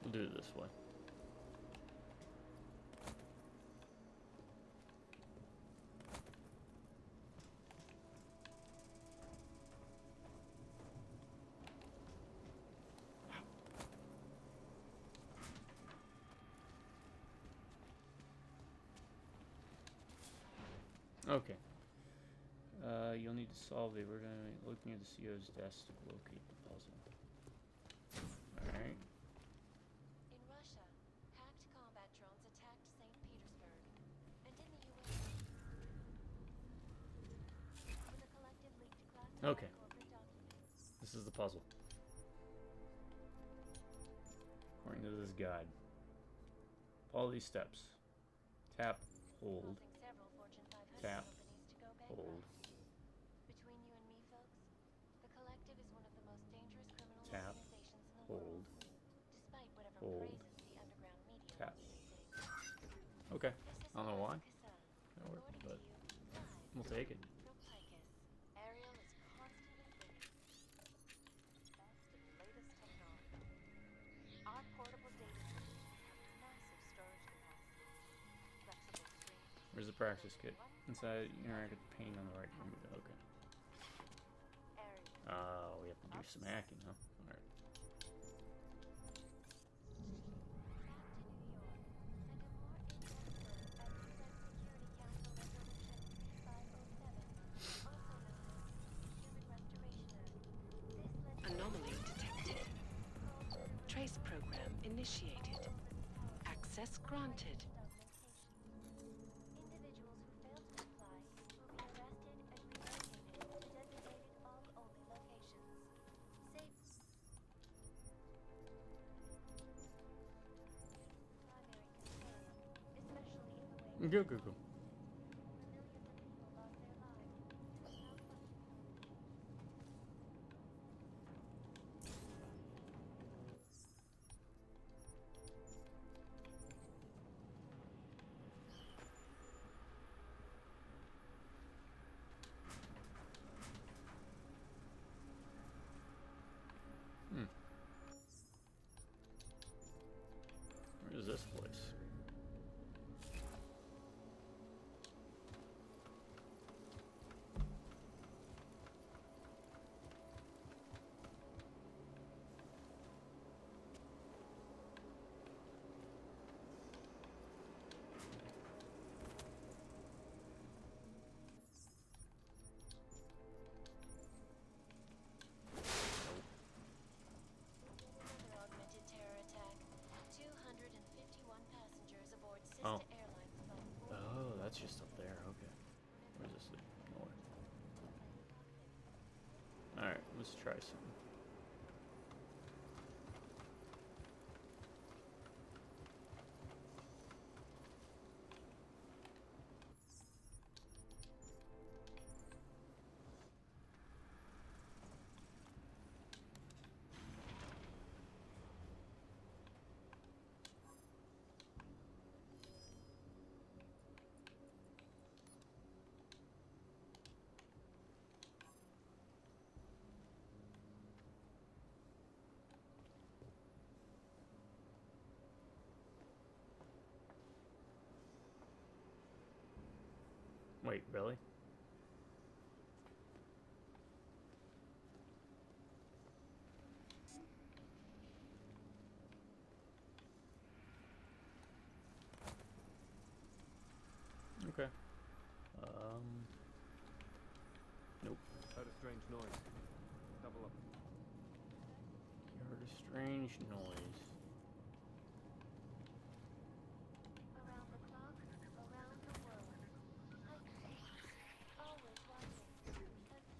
We'll do it this way. Okay. You'll need to solve it. We're going to be looking at the CEO's desk to locate the puzzle. Alright. In Russia, hacked combat drones attacked St. Petersburg. And in the US, when the Collective leaked classified Okay. corporate documents. This is the puzzle. According to this guide. Follow these steps. Tap, hold, Causing several Fortune 500 tap, companies to go hold, bankrupt. Between you and me, folks, the Collective is one of the most dangerous criminal tap, organizations in the hold, world. Despite whatever hold, praises the underground media tap. wants to sing. Okay. This is I don't know why. Cassan. That worked, According but to you, live we'll take it. from Picus. Ariel is constantly winning. Thanks to the latest technology. Our portable data centers have massive storage capacity, flexible screens. Where's the Praxis kit? Inside, interact with the pane on the right. Remove it. Okay. Ariel, We have to do some hacking, huh? Alright. Anomaly detected. Trace program initiated. Access granted. Individuals who fail to comply will be arrested and relocated to designated AUG-only locations. Safe. Primary concern, especially in the wake Go, go, go. millions of people lost their lives to a malfunctioning. Where is this place? Another augmented terror attack. 251 passengers aboard sister Oh. airlines flight 4. Oh, that's just up there. Okay. Where's this lead? North. Alright, let's try something. Wait, really? Okay. Nope. Heard a strange noise. Double up. You heard a strange noise. Around the clock, around the world. Hyperspace. Always watching. Because you.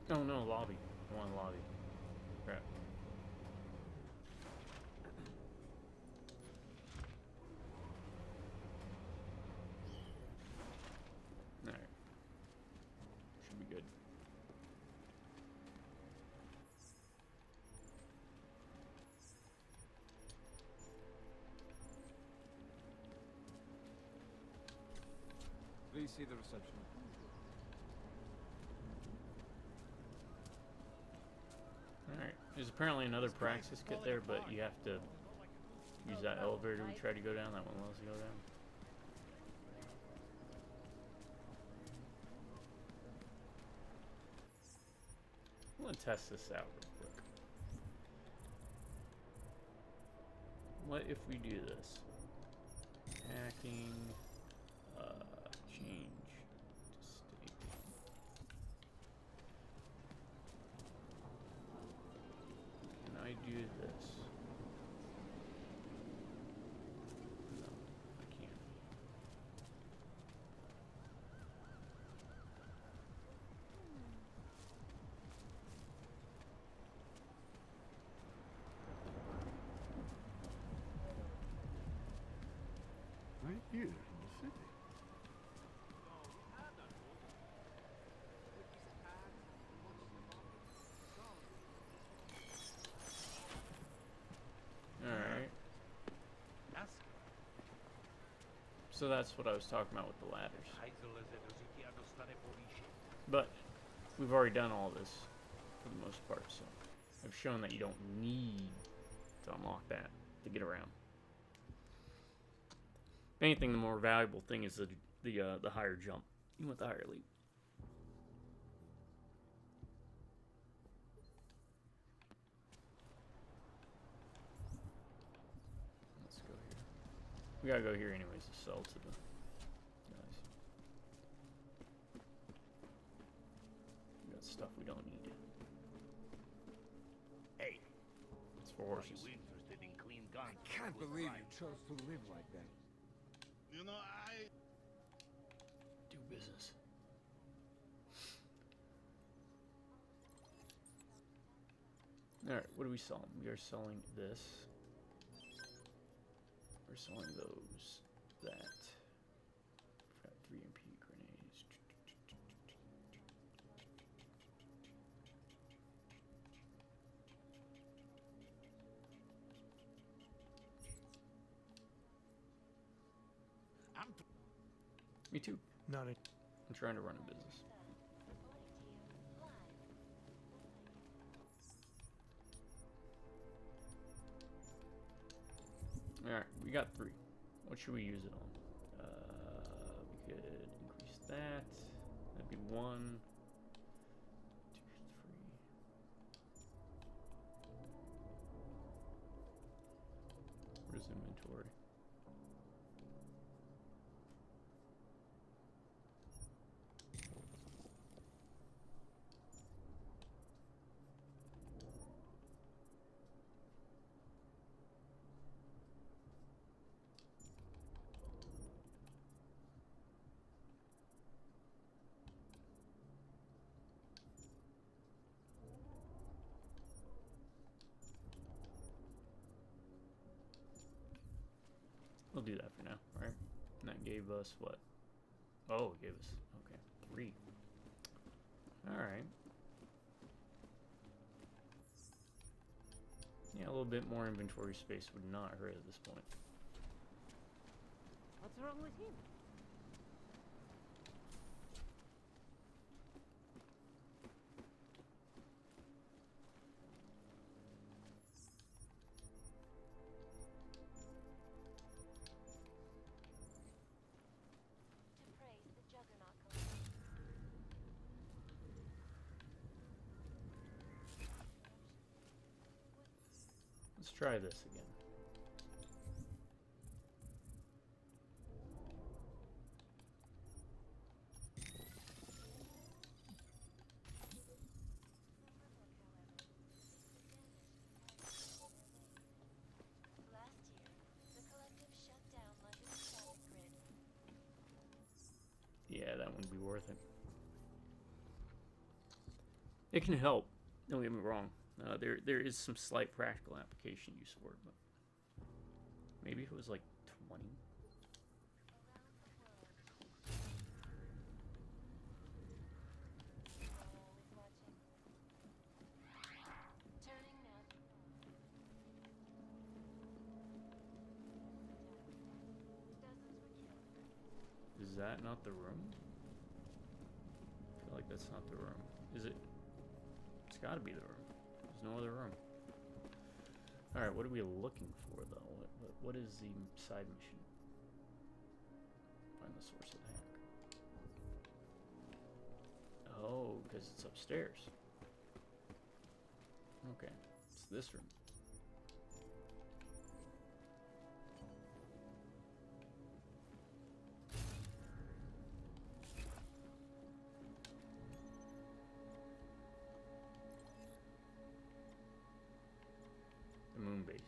Oh no, lobby. I want lobby. Crap. Alright. Should be good. Please see the reception. Alright. There's apparently another praxis kit there, but you have to use that elevator we tried to go down. That one lets you go down. I'm gonna test this out real quick. What if we do this? Hacking, change to state. Can I do this? No, I can't. Right here in the city. Alright. So that's what I was talking about with the ladders. But we've already done all this for the most part, so I've shown that you don't need to unlock that to get around. If anything, the more valuable thing is the higher jump, even with the higher leap. Let's go here. We gotta go here anyways to sell to the guys. We got stuff we don't need. Hey, it's for horses. I can't believe you chose to live like that. You know, I do business. Alright, what are we selling? We are selling this. We're selling those. That. We've got 3 MP grenades. Me too. Not it. I'm trying to run a business. Alright, we got 3. What should we use it on? We could increase that. That'd be 1, 2, 3. Where's inventory? We'll do that for now, right? And that gave us what? Oh, it gave us, okay, 3. Alright. Yeah, a little bit more inventory space would not hurt at this point. What's wrong with him? Let's try this again. Yeah, that wouldn't be worth it. It can help, don't get me wrong. There is some slight practical application use for it, but maybe if it was like 20. Is that not the room? I feel like that's not the room. Is it? It's gotta be the room. There's no other room. Alright, what are we looking for, though? What is the side mission? Find the source of the hack. Oh, because it's upstairs. Okay, it's this room. The moon base.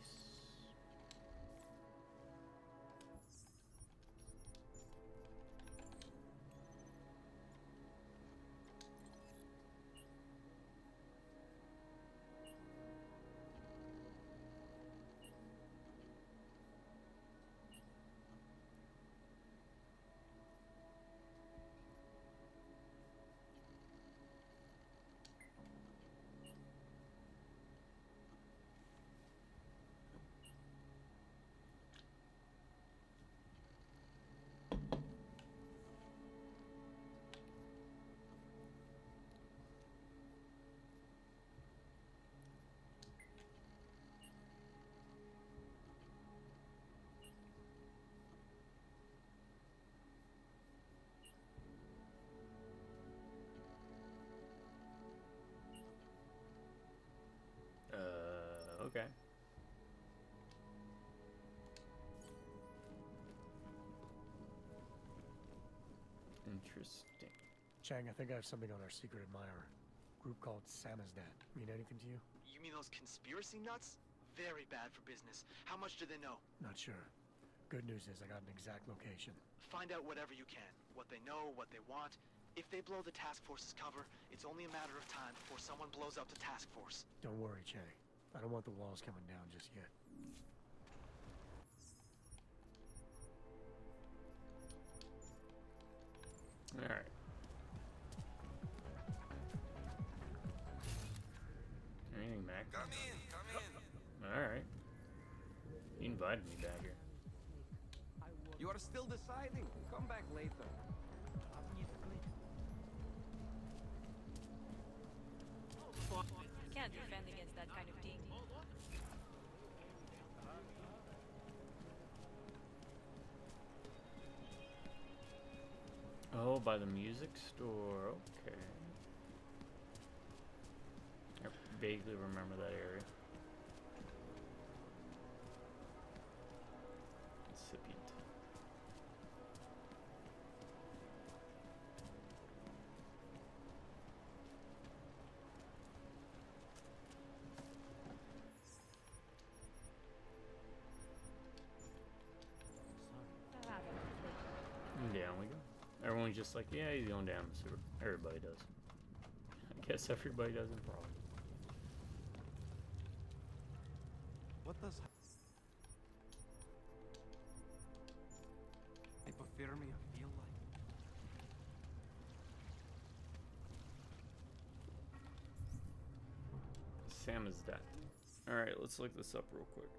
Interesting. Chang, I think I have something on our secret admirer. Group called Samizdat. Mean anything to you? You mean those conspiracy nuts? Very bad for business. How much do they know? Not sure. Good news is I got an exact location. Find out whatever you can. What they know, what they want. If they blow the task force's cover, it's only a matter of time before someone blows up the task force. Don't worry, Chang. I don't want the walls coming down just yet. Alright. Anything, Mac? Come in. Alright. You invited me back here. You are still deciding. Come back later. Can't defend against that kind of thing. Oh, by the music store. Okay. I vaguely remember that area. Incipient. Down we go. Everyone's just like, yeah, he's going down the sewer. Everybody does. I guess everybody does in Prague. What does hypothermia feel like? Sam is dead. Alright, let's look this up real quick.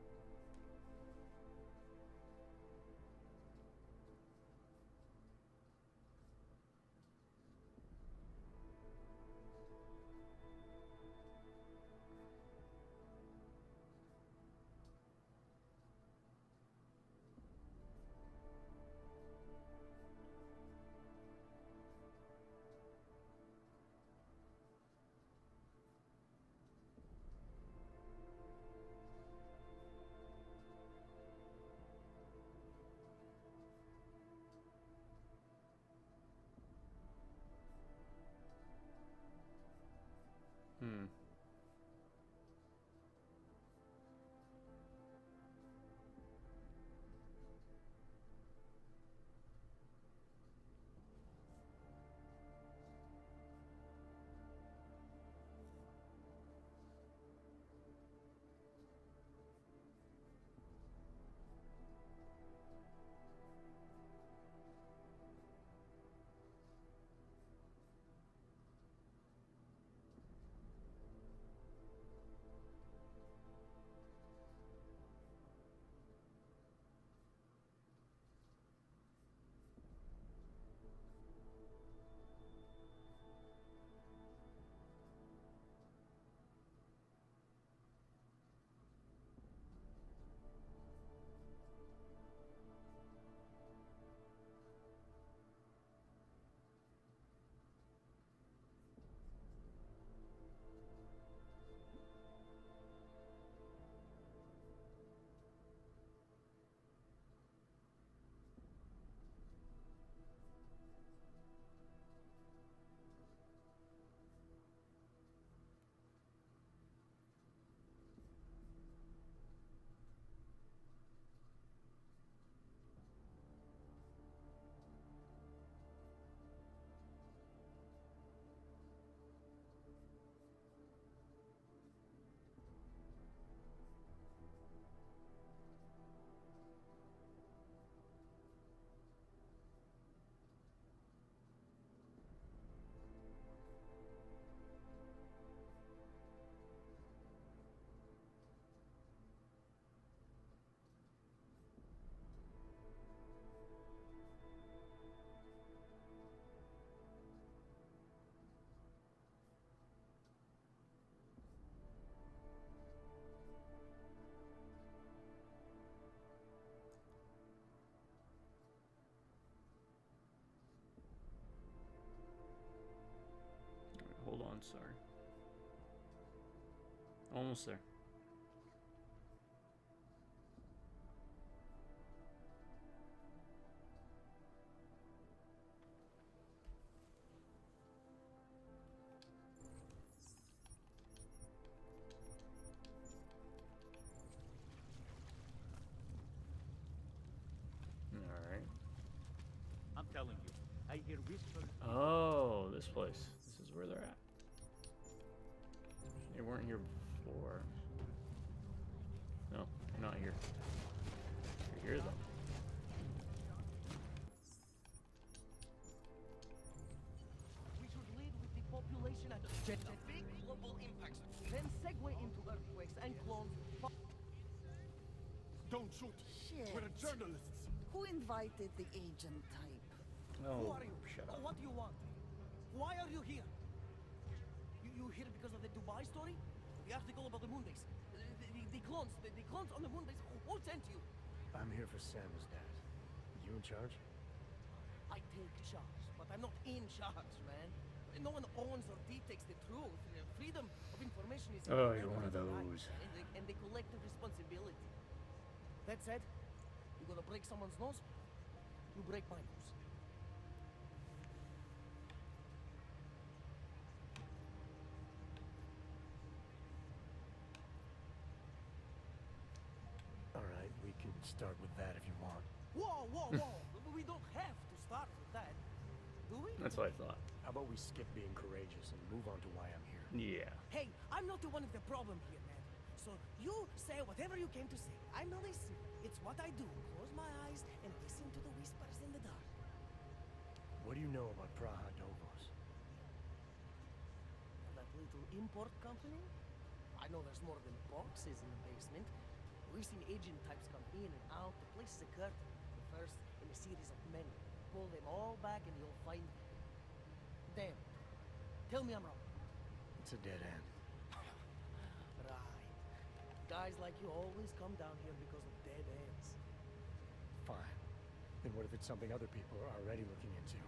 Hold on, sorry. Almost there. I hear whispers. Oh, this place. This is where they're at. They weren't here before. No, they're not here. They're here though. We should lead with the population and the big global impacts. Then segue into earthquakes and clones. Don't shoot. Shit. We're journalists. Who invited the agent type? Who Oh, are you? shut up. What do you want? Why are you here? You here because of the Dubai story? The article about the moonbase? The clones on the moonbase? Who sent you? I'm here for Sam's dad. You in charge? I take charge, but I'm not in charge, man. No one owns or dictates the truth. Freedom of information is Oh, you're one of everyone's those. right, and the collective responsibility. That said, you gonna break someone's nose? You break my nose. Alright, we can start with that if you want. Whoa! We don't have to start with that, do we? That's what I thought. How about we skip being courageous and move on to why I'm here? Yeah. Hey, I'm not the one of the problem here, man. So you say whatever you came to say. I'm a listener. It's what I do. Close my eyes and listen to the whispers in the dark. What do you know about Praha Dovos? That little import company? I know there's more than boxes in the basement. We've seen agent types come in and out. The place is a curtain. The first in a series of many. Pull them all back and you'll find... Damn. Tell me I'm wrong. It's a dead end. Right. Guys like you always come down here because of dead ends. Fine. Then what if it's something other people are already looking into?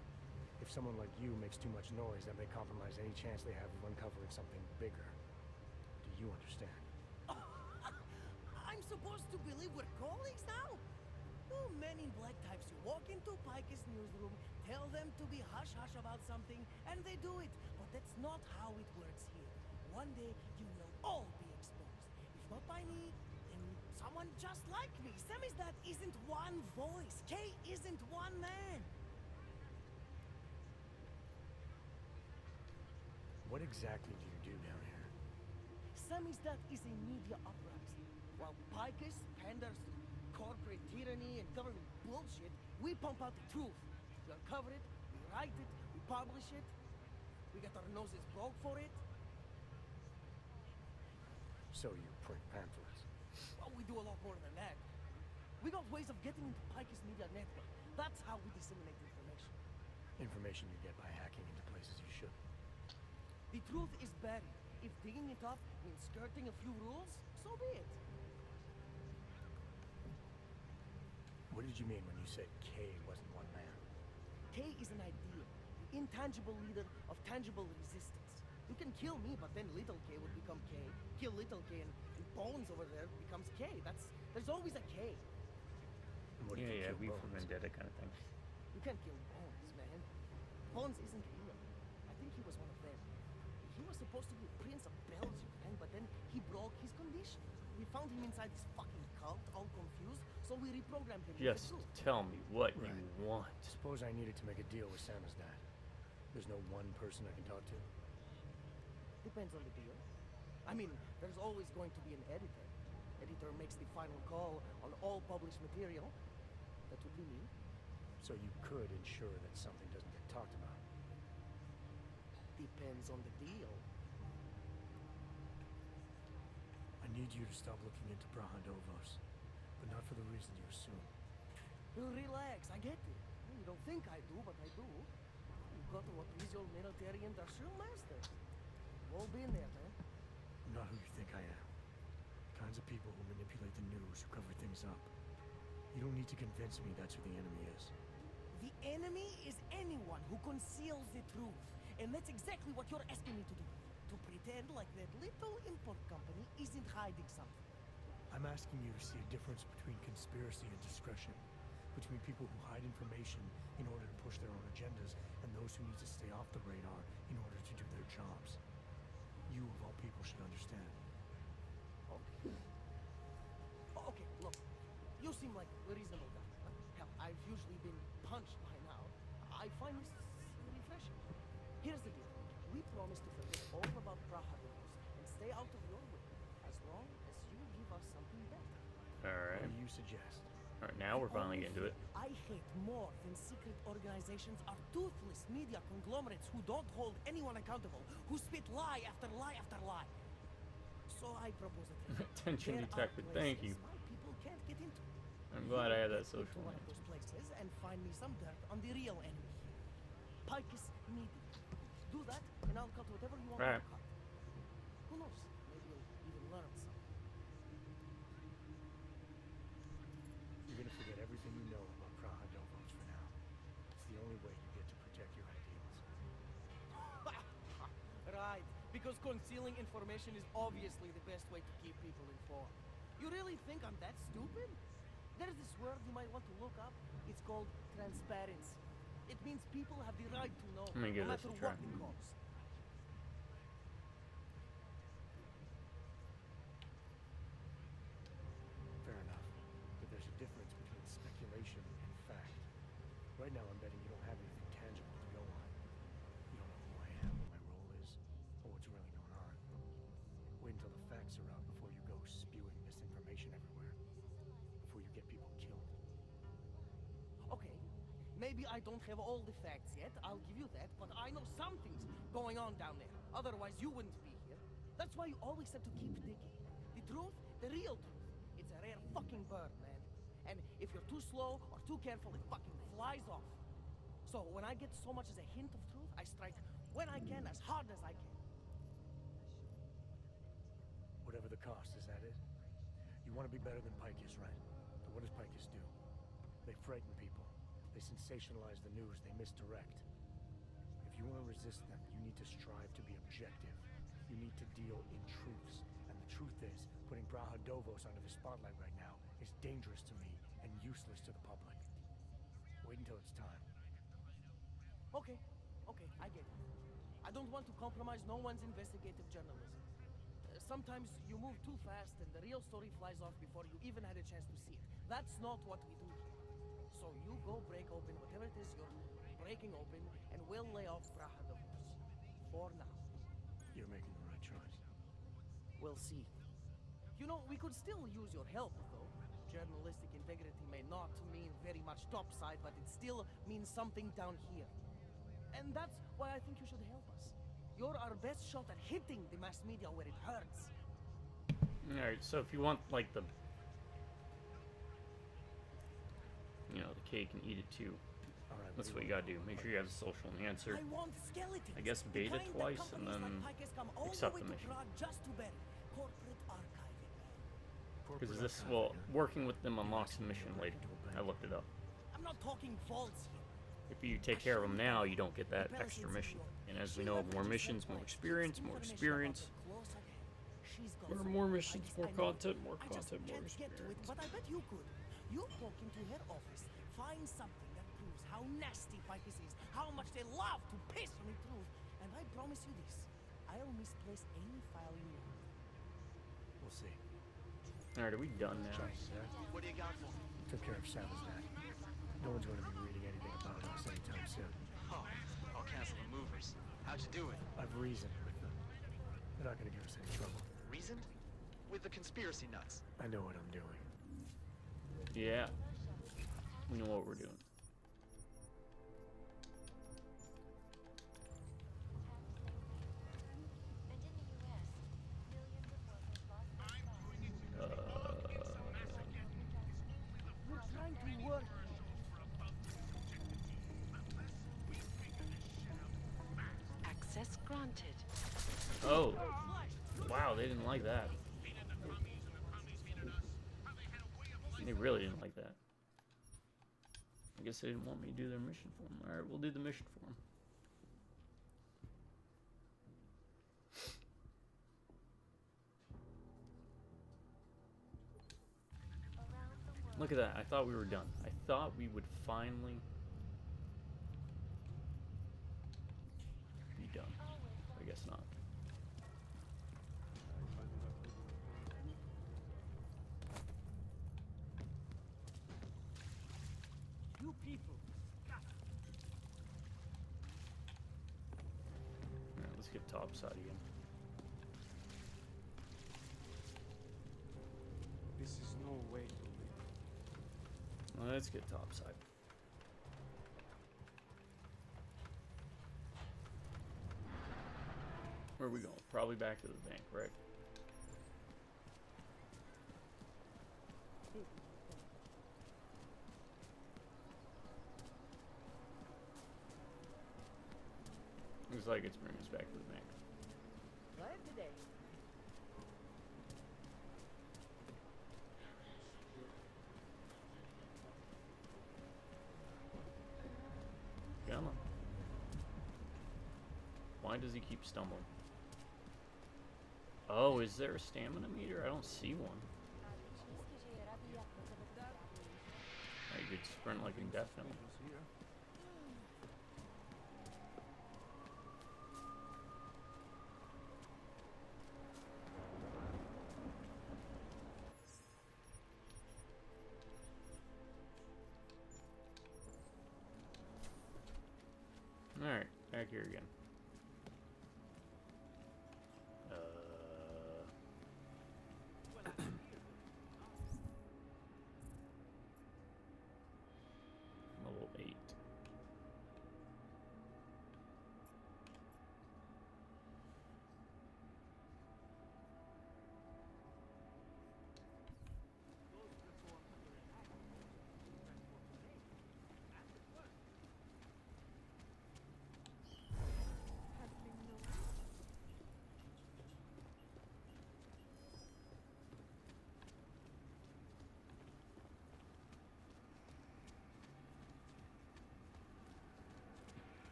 If someone like you makes too much noise, that may compromise any chance they have of uncovering something bigger. Do you understand? I'm supposed to believe we're colleagues now? You men in black types, you walk into Pike's newsroom, tell them to be hush-hush about something, and they do it. But that's not how it works here. One day, you will all be exposed. If not by me, then someone just like me. Samizdat isn't one voice. Kay isn't one man. What exactly do you do down here? Samizdat is a media uprising. While Picus panders to corporate tyranny and government bullshit, we pump out the truth. We uncover it, we write it, we publish it. We get our noses broke for it. So you print pamphlets? Well, we do a lot more than that. We got ways of getting into Picus media network. That's how we disseminate information. Information you get by hacking into places you shouldn't. The truth is buried. If digging it up means skirting a few rules, so be it. What did you mean when you said Kay wasn't one man? Kay is an idea. The intangible leader of tangible resistance. You can kill me, but then little K would become K. Kill little K and Bones over there becomes K. There's always a K. Yeah, V for Vendetta kind of thing. You can't kill Bones, man. Bones isn't real. I think he was one of them. He was supposed to be Prince of Belgium, man, but then he broke his condition. We found him inside this fucking cult, all confused, so we reprogrammed him. Just tell me what you want. Suppose I needed to make a deal with Samizdat. There's no one person I can talk to? Depends on the deal. I mean, there's always going to be an editor. Editor makes the final call on all published material. That would be me. So you could ensure that something doesn't get talked about? Depends on the deal. I need you to stop looking into Praha Dovos, but not for the reason you assume. Relax, I get it. You don't think I do, but I do. You've got what is your military industrial master. We've all been there, man. I'm not who you think I am. The kinds of people who manipulate the news, who cover things up. You don't need to convince me that's who the enemy is. The enemy is anyone who conceals the truth. And that's exactly what you're asking me to do. To pretend like that little import company isn't hiding something. I'm asking you to see a difference between conspiracy and discretion. Between people who hide information in order to push their own agendas and those who need to stay off the radar in order to do their jobs. You, of all people, should understand. Okay, look. You seem like a reasonable guy. Hell, I've usually been punched by now. I find this refreshing. Here's the deal. We promise to forget all about Praha and stay out of your way, as long as you give us something better. Alright. What do you suggest? Alright, now we're finally getting to it. I hate more than secret organizations are toothless media conglomerates who don't hold anyone accountable, who spit lie after lie after lie. So I propose a trade. Attention detected, thank you. My people can't get into. I'm glad I had that Take me social to one of link. those places and find me some dirt on the real enemy here. Picus meeting. Do that, and I'll cut whatever you want Right. to cut. Who knows? Maybe you'll even learn something. You're gonna forget everything you know about Praha Novos for now. It's the only way you get to protect your ideals. Right, because concealing information is obviously the best way to keep people informed. You really think I'm that stupid? There's this word you might want to look up. It's called transparency. It means people have the right to know, Let me give no this matter a try. what the cost. Fair enough. But there's a difference between speculation and fact. Right now, I'm betting you don't have anything tangible to go on. You don't know who I am, what my role is, or what's really going on. Wait until the facts are out before you go spewing misinformation everywhere. Before you get people killed. Okay, maybe I don't have all the facts yet, I'll give you that, but I know something's going on down there. Otherwise, you wouldn't be here. That's why you always have to keep digging. The truth, the real truth. It's a rare fucking bird, man. And if you're too slow or too careful, it fucking flies off. So when I get so much as a hint of truth, I strike when I can, as hard as I can. Whatever the cost, is that it? You want to be better than Picus, right? But what does Picus do? They frighten people. They sensationalize the news. They misdirect. If you want to resist them, you need to strive to be objective. You need to deal in truths. And the truth is, putting Praha Dovos under the spotlight right now is dangerous to me and useless to the public. Wait until it's time. Okay, I get it. I don't want to compromise no one's investigative journalism. Sometimes you move too fast and the real story flies off before you even had a chance to see it. That's not what we do here. So you go break open whatever it is you're breaking open, and we'll lay off Praha Dovos. For now. You're making the right choice. We'll see. You know, we could still use your help, though. Journalistic integrity may not mean very much topside, but it still means something down here. And that's why I think you should help us. You're our best shot at hitting the mass media where it hurts. Alright, so if you want, like, the... You know, the cake and eat it too. Alright, that's what you gotta do. Make sure you have the social answer. I want skeletons. I guess beta The kind that twice and companies then like Picus come all accept way the to mission. Prague just to bury. Corporate archiving. Because this, well, working with them unlocks the mission later. I looked it up. I'm not talking vaults here. If you take care of them now, you don't get that extra mission. And as we know, more missions, more experience, more missions, more content, more experience. But I bet you could. You walk into her office, find something that proves how nasty Picus is, how much they love to piss on the truth, and I promise you this, I'll misplace any file you want. We'll see. Alright, are we done now? What do you got for me? Took care of Sal's dad. No one's going to be reading anything about us anytime soon. Oh, I'll cancel the movers. How'd you do it? I've reasoned with them. They're not going to give us any trouble. Reasoned? With the conspiracy nuts. I know what I'm doing. Yeah. We know what we're doing. We're trying to work. Access granted. Oh. Wow, they didn't like that. They really didn't like that. I guess they didn't want me to do their mission for them. Alright, we'll do the mission for them. Look at that. I thought we were done. I thought we would finally be done. I guess not. You people. Let's get topside again. This is no way to live. Let's get topside. Where are we going? Probably back to the bank, right? Looks like it's bringing us back to the bank. Right today. Come on. Why does he keep stumbling? Oh, is there a stamina meter? I don't see one. Oh, you could sprint like indefinitely. Alright, back here again. Level 8.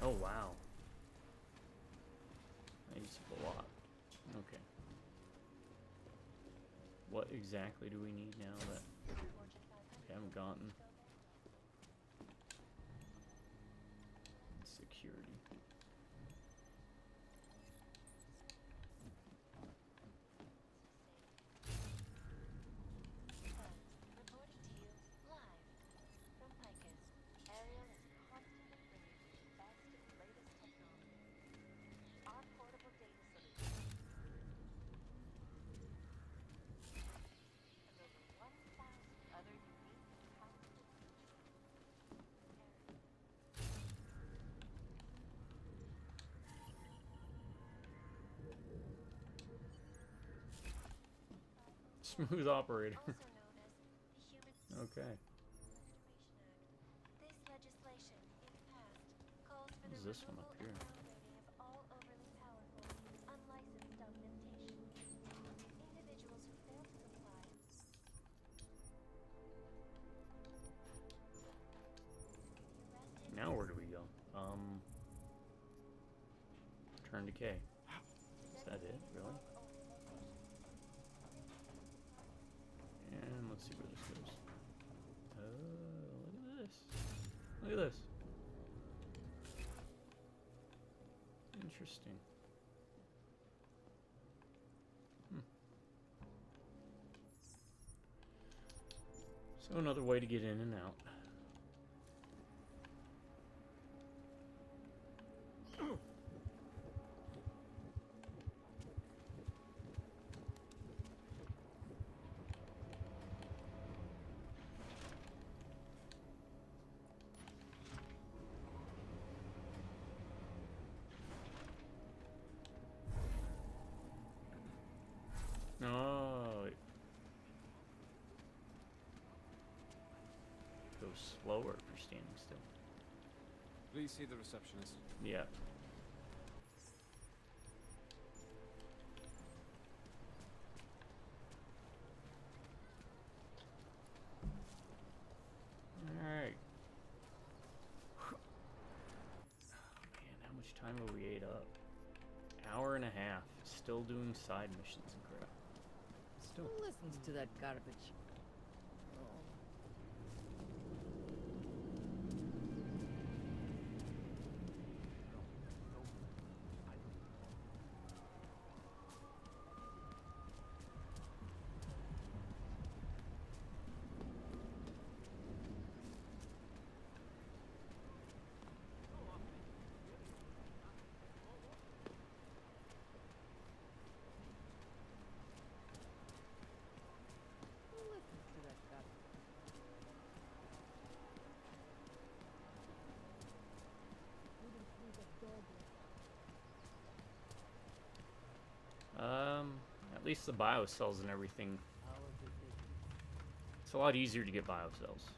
Oh wow. I used a lot. Okay. What exactly do we need now that we haven't gotten? Security. Reporting to you live from Picus. Ariel is constantly bringing you the best and latest technology. Our portable data solution. And over 1,000 other unique and powerful features. Smooth operator. Also known as the Human Okay. This legislation, if passed, calls for the What's this one removal up here? and downgrading of all overly powerful, unlicensed augmentation. Individuals who fail to comply. Now where do we go? Turn to K. Is that it? Really? And let's see where this goes. Look at this. Look at this. Interesting. So another way to get in and out. Oh, it goes slower if you're standing still. Please see the receptionist. Yeah. Alright. Man, how much time have we ate up? Hour and a half. Still doing side missions and crap. Still. Who listens to that garbage? least the biocells and everything. It's a lot easier to get biocells.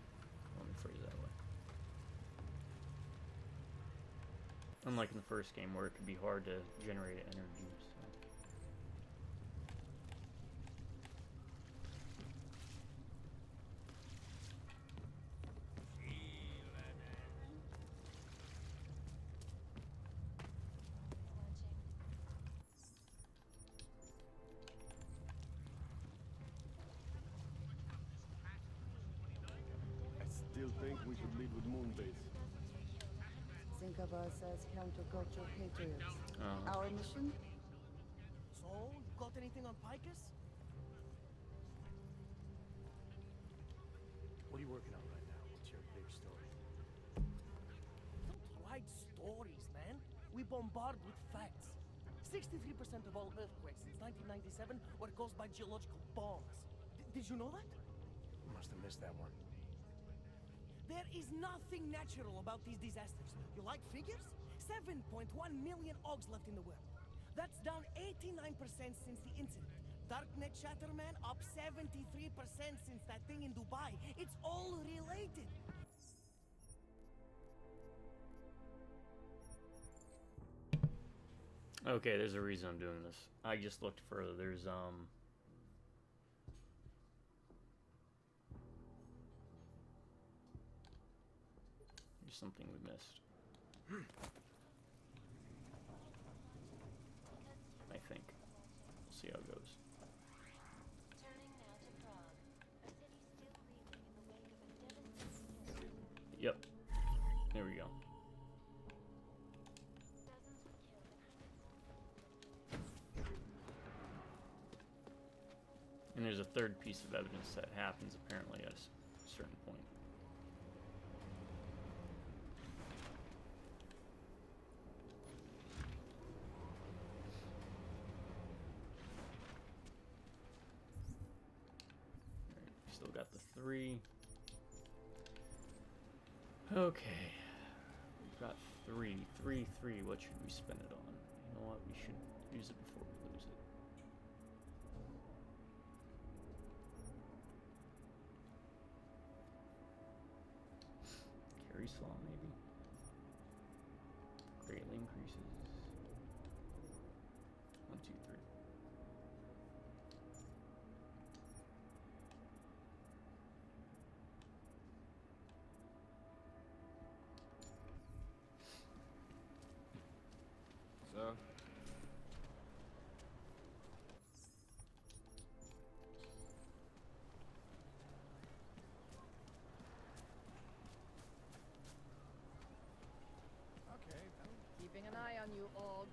Let me phrase that way. Unlike in the first game where it could be hard to generate energy. So. Still think we should lead with Moonbase. Think of us as counterculture patriots. Our mission? So, you got anything on Picus? What are you working on right now? What's your big story? Don't write stories, man. We bombard with facts. 63% of all earthquakes since 1997 were caused by geological bombs. Did you know that? Must have missed that one. There is nothing natural about these disasters. You like figures? 7.1 million Augs left in the world. That's down 89% since the incident. Darknet Shatterman up 73% since that thing in Dubai. It's all related. Okay, there's a reason I'm doing this. I just looked further. There's something we missed. I think. We'll see how it goes. Yep. There we go. And there's a third piece of evidence that happens apparently at a certain point. Still got the 3. Okay. We've got 3. 3, 3. What should we spend it on? You know what? We should use it before we lose it. Carry slaw, maybe? Greatly increases. 1, 2, 3. So? Keeping an eye on you, Og.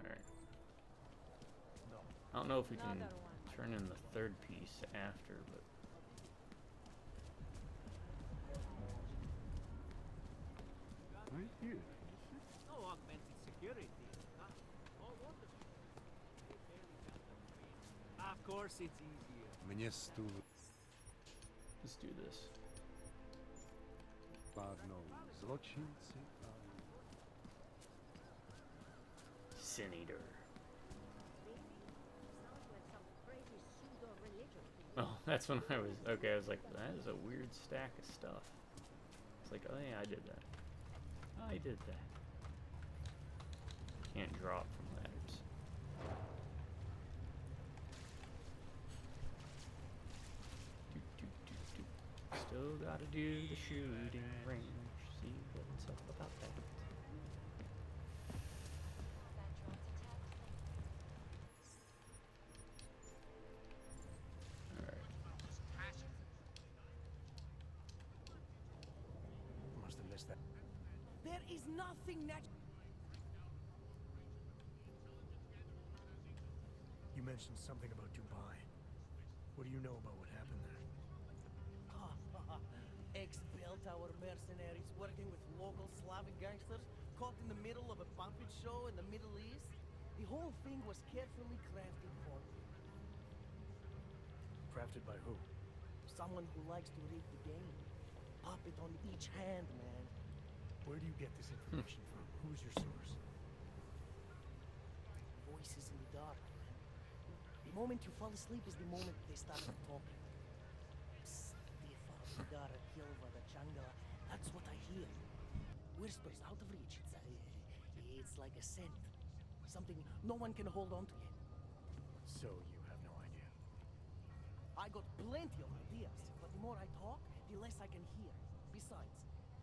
Alright. I don't know if we can turn in the third piece after, but... Right here. No augmented security. Oh, wonderful. Of course it's easier. Мне стул. Let's do this. Ладно, злочинцы. Sin Eater. Oh, that's when I was... Okay, I was like, that is a weird stack of stuff. It's like, oh yeah, I did that. I did that. Can't drop from ladders. Still gotta do the shooting range. See what's up about that. Must have missed that. There is nothing natural. You mentioned something about Dubai. What do you know about what happened there? Ex-bell tower mercenaries working with local Slavic gangsters caught in the middle of a puppet show in the Middle East. The whole thing was carefully crafted for me. Crafted by who? Someone who likes to rig the game. Pop it on each hand, man. Where do you get this information from? Who's your source? Voices in the dark, man. The moment you fall asleep is the moment they start talking. Psst, the Chang. That's what I hear. Whispers out of reach. It's like a scent. Something no one can hold on to yet. So you have no idea. I got plenty of ideas, but the more I talk, the less I can hear. Besides,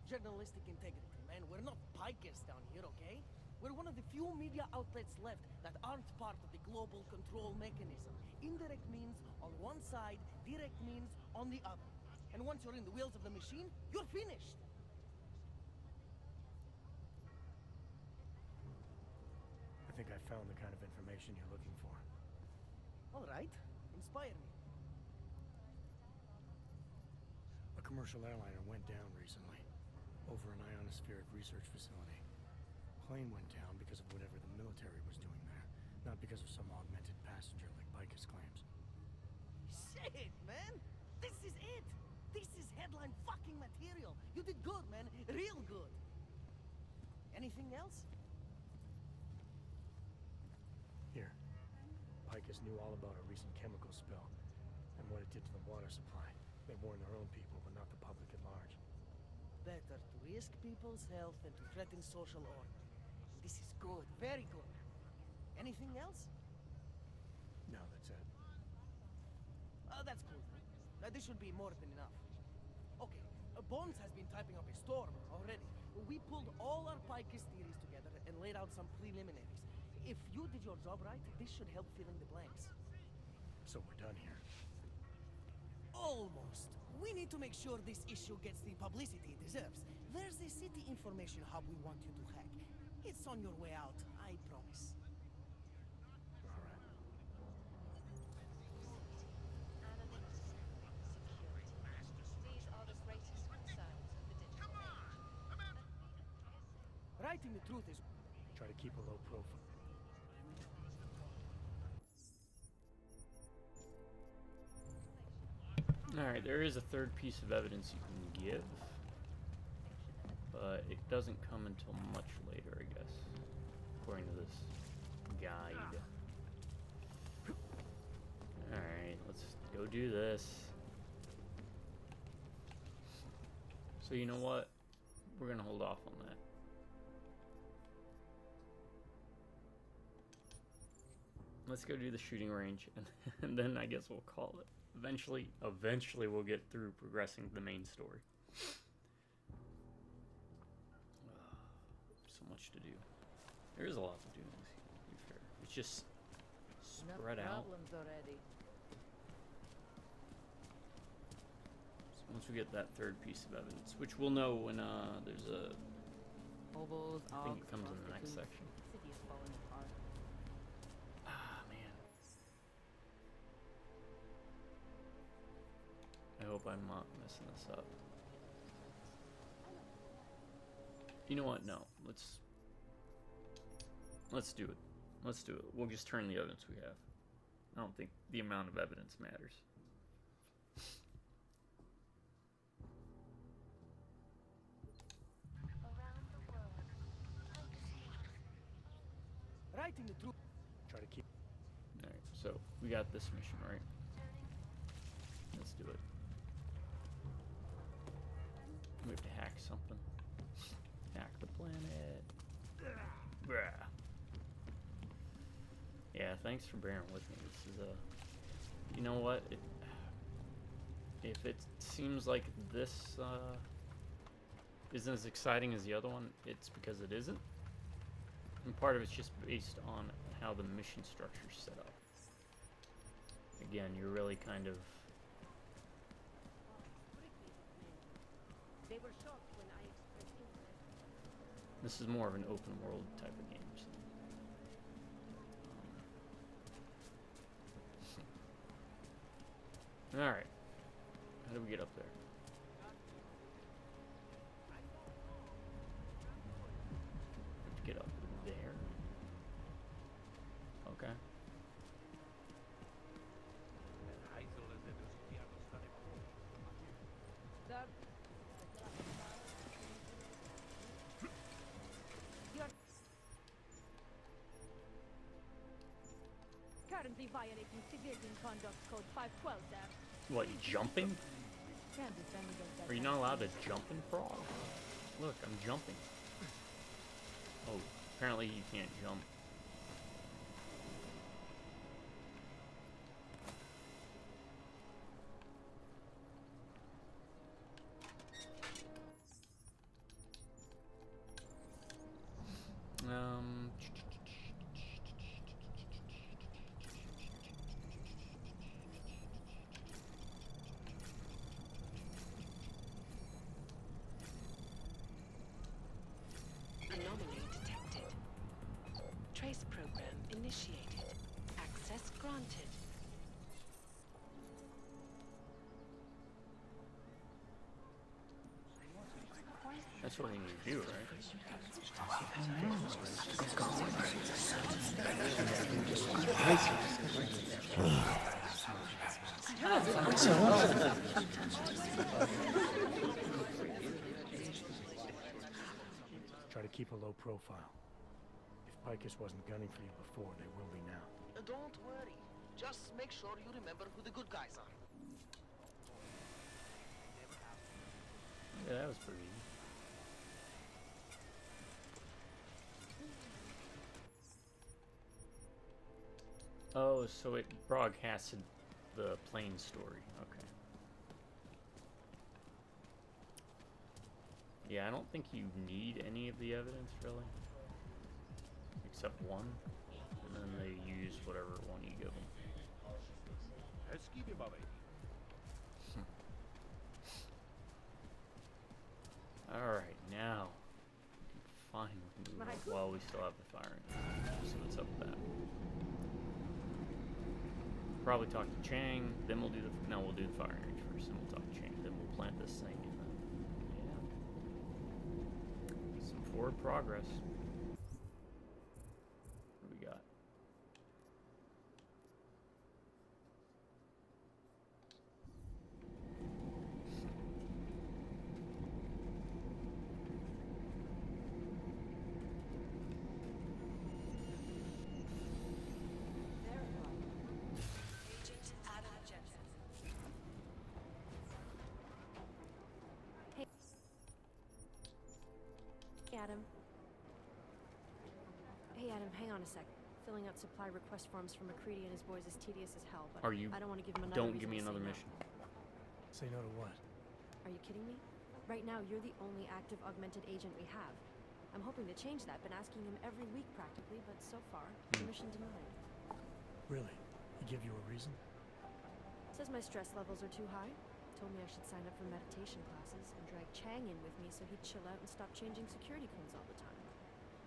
journalistic integrity, man. We're not pikers down here, okay? We're one of the few media outlets left that aren't part of the global control mechanism. Indirect means on one side, direct means on the other. And once you're in the wheels of the machine, you're finished. I think I found the kind of information you're looking for. All right, inspire me. A commercial airliner went down recently, over an ionospheric research facility. Plane went down because of whatever the military was doing there, not because of some augmented passenger like Bicus claims. Shit, man! This is it! This is headline fucking material! You did good, man! Real good! Anything else? Here. Picus knew all about a recent chemical spill, and what it did to the water supply. They warned their own people, but not the public at large. Better to risk people's health than to threaten social order. This is good, very good. Anything else? No, that's it. That's cool. This should be more than enough. Okay, Bones has been typing up a storm already. We pulled all our Picus theories together and laid out some preliminaries. If you did your job right, this should help fill in the blanks. So we're done here. Almost. We need to make sure this issue gets the publicity it deserves. There's a city information hub we want you to hack. It's on your way out, I promise. All right. These are the greatest concerns of the digital age. Writing the truth is... Try to keep a low profile. Alright, there is a third piece of evidence you can give, but it doesn't come until much later, I guess, according to this guide. Alright, let's go do this. So you know what? We're gonna hold off on that. Let's go do the shooting range, and then I guess we'll call it. Eventually we'll get through progressing the main story. So much to do. There is a lot to do, to be fair. It's just spread out. Already. So once we get that third piece of evidence, which we'll know when there's a... Hobos, I think it comes in the next section. City is falling apart. Ah, man. I hope I'm not messing this up. You know what? No. Let's do it. Let's do it. We'll just turn the evidence we have. I don't think the amount of evidence matters. Around the world. Writing the truth. Try to keep... Alright, so we got this mission, right? Let's do it. We have to hack something. Hack the planet. Bruh. Yeah, thanks for bearing with me. This is you know what? If it seems like this isn't as exciting as the other one, it's because it isn't. And part of it's just based on how the mission structure's set up. Again, you're really kind of... They were shocked when I expressed interest. This is more of an open world type of game. So. Alright. How do we get up there? Have to get up there. Okay. currently violating Civilian Conduct Code 512, there. What, jumping? Can't defend against that Are you not allowed to jump in Prague? Look, I'm jumping. Oh, apparently you can't jump. Anomaly detected. Trace program initiated. Access granted. That's what you need to do, right? Try to keep a low profile. If Picus wasn't gunning for you before, they will be now. Don't worry. Just make sure you remember who the good guys are. Yeah, that was pretty easy. Oh, so it broadcasted the plane story. Okay. Yeah, I don't think you need any of the evidence, really. Except one. And then they use whatever one you give them. Alright, now we can finally move on. Well, we still have the firing. So what's up with that? Probably talk to Chang, then we'll do the... No, we'll do the firing range first, then we'll talk to Chang. Then we'll plant this thing and then... Yeah. Some forward progress. What do we got? Adam. Hey, Adam, hang on a sec. Filling out supply request forms for McCready and his boys is tedious as hell, but I don't want to give him another Don't give me another mission. Say no to what? Are you kidding me? Right now, you're the only active augmented agent we have. I'm hoping to change that. Been asking him every week practically, but so far, permission denied. Really? He give you a reason? Says my stress levels are too high. Told me I should sign up for meditation classes and drag Chang in with me so he'd chill out and stop changing security codes all the time.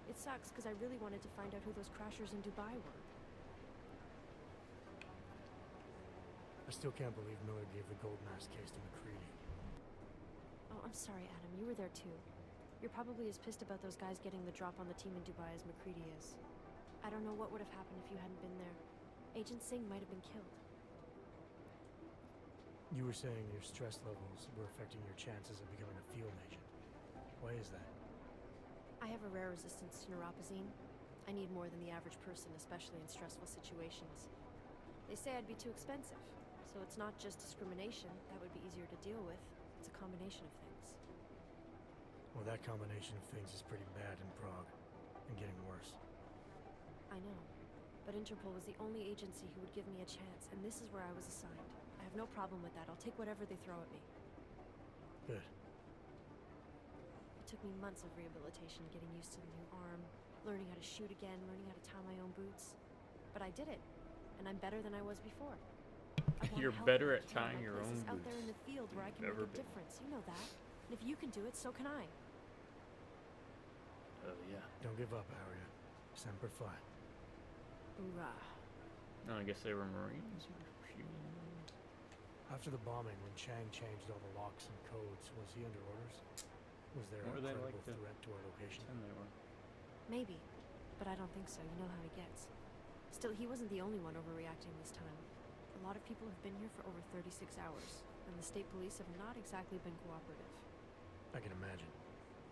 It sucks because I really wanted to find out who those crashers in Dubai were. I still can't believe Miller gave the gold mask case to McCready. Oh, I'm sorry, Adam. You were there too. You're probably as pissed about those guys getting the drop on the team in Dubai as McCready is. I don't know what would have happened if you hadn't been there. Agent Singh might have been killed. You were saying your stress levels were affecting your chances of becoming a field agent. Why is that? I have a rare resistance to neuropazine. I need more than the average person, especially in stressful situations. They say I'd be too expensive, so it's not just discrimination. That would be easier to deal with. It's a combination of things. Well, that combination of things is pretty bad in Prague, and getting worse. I know, but Interpol was the only agency who would give me a chance, and this is where I was assigned. I have no problem with that. I'll take whatever they throw at me. Good. It took me months of rehabilitation, getting used to the new arm, learning how to shoot again, learning how to tie my own boots. But I did it, and I'm better than I was before. You're better at tying your own out boots. there in the field where I can make a difference. You know that. And if you can do it, so can I. Oh, yeah. Don't give up, Aria. Semper Fi. Hoorah. No, I guess they were Marines. After the bombing, when Chang changed all the locks and codes, was he under orders? Was there a credible threat to our location? And they were. Maybe, but I don't think so. You know how he gets. Still, he wasn't the only one overreacting this time. A lot of people have been here for over 36 hours, and the state police have not exactly been cooperative. I can imagine.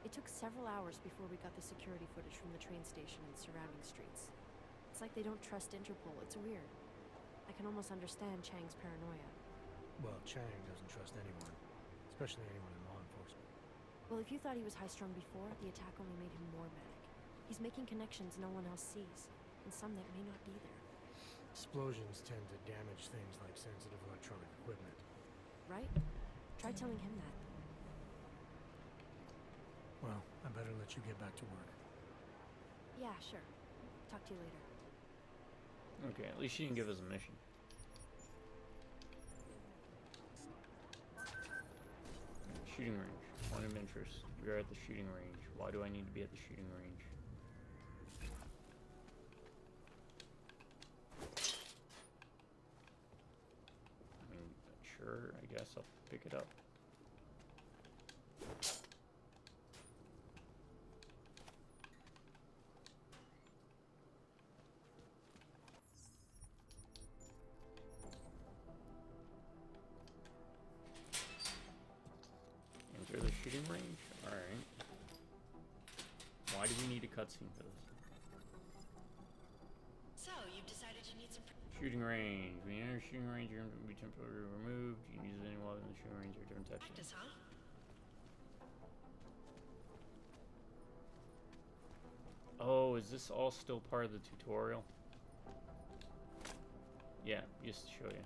It took several hours before we got the security footage from the train station and surrounding streets. It's like they don't trust Interpol. It's weird. I can almost understand Chang's paranoia. Well, Chang doesn't trust anyone, especially anyone in law enforcement. Well, if you thought he was high-strung before, the attack only made him more manic. He's making connections no one else sees, and some that may not be there. Explosions tend to damage things like sensitive electronic equipment. Right? Try telling him that. Well, I better let you get back to work. Yeah, sure. Talk to you later. Okay, at least she didn't give us a mission. Shooting range. Point of interest. We are at the shooting range. Why do I need to be at the shooting range? I mean, sure, I guess I'll pick it up. Enter the shooting range? Alright. Why do we need a cutscene for this? So, you've decided you need some... Shooting range. When you enter shooting range, you're going to be temporarily removed. You can use any weapon in the shooting range or different types. Practice, huh? Oh, is this all still part of the tutorial? Yeah, just to show you.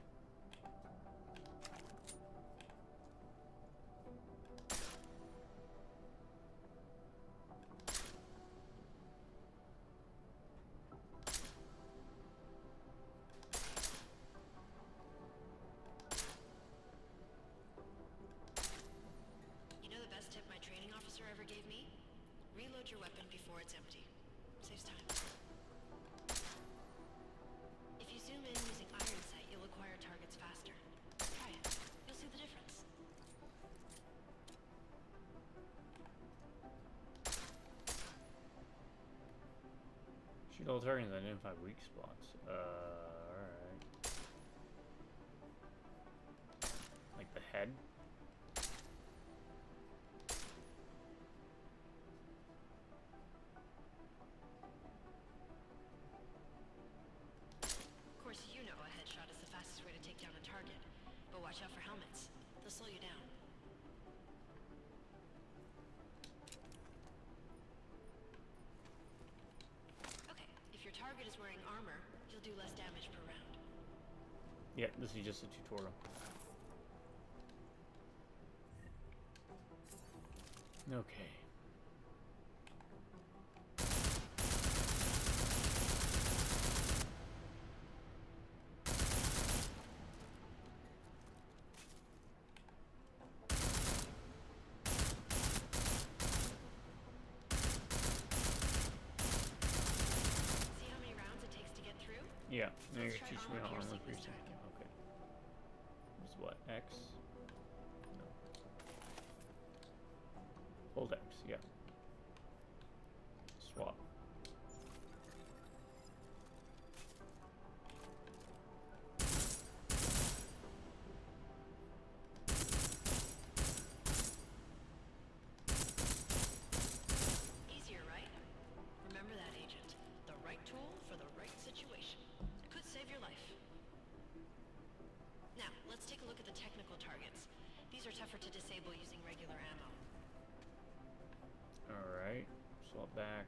You know the best tip my training officer ever gave me? Reload your weapon before it's empty. Saves time. If you zoom in using iron sight, you'll acquire targets faster. Try it. You'll see the difference. Shoot all targets and identify weak spots. Alright. Like the head? Of course, you know a headshot is the fastest way to take down a target. But watch out for helmets. They'll slow you down. Okay, if your target is wearing armor, you'll do less damage per round. Yeah, this is just a tutorial. Okay. See how many rounds it takes to get through? Yeah, now Let's you're try teaching me armor how I'm piercing this piercing. time. Okay. This is what? X? No. Hold X, yeah. Swap. Easier, right? Remember that, Agent. The right tool for the right situation. Could save your life. Now, let's take a look at the technical targets. These are tougher to disable using regular ammo. Alright. Swap back.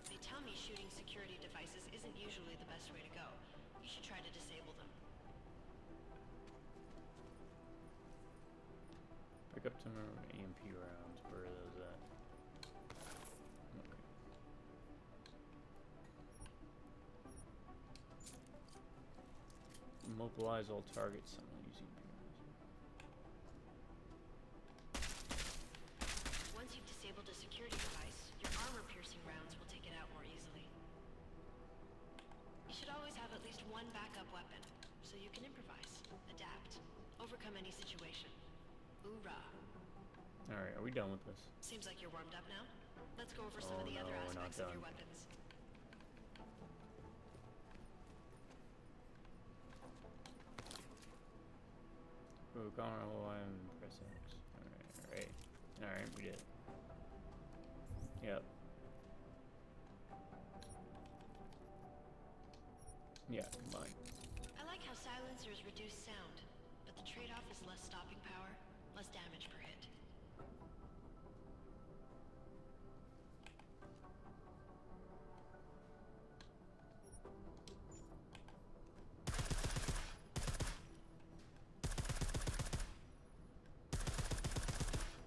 They tell me shooting security devices isn't usually the best way to go. You should try to disable them. Pick up some EMP rounds. Where are those at? Okay. Immobilize all targets. I'm not using EMP rounds. Once you've disabled a security device, your armor-piercing rounds will take it out more easily. You should always have at least one backup weapon, so you can improvise, adapt, overcome any situation. Hoorah! Alright, are we done with this? Seems like you're warmed up now. Let's go over some of the no, other we're not aspects of your done. weapons. Oh, I'm press X. Alright. Alright, we did it. Yep. Yeah, combined. I like how silencers reduce sound, but the trade-off is less stopping power, less damage per hit.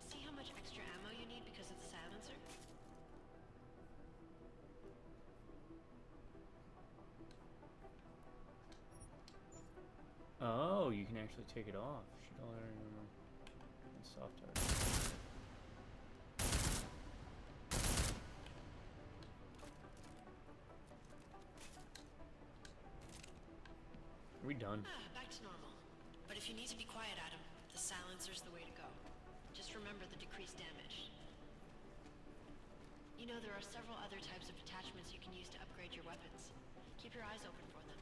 See how much extra ammo you need because of the silencer? Oh, you can actually take it off. Shoot all that armor. And soft target. Are we done? Back to normal. But if you need to be quiet, Adam, the silencer's the way to go. Just remember the decreased damage. You know, there are several other types of attachments you can use to upgrade your weapons. Keep your eyes open for them.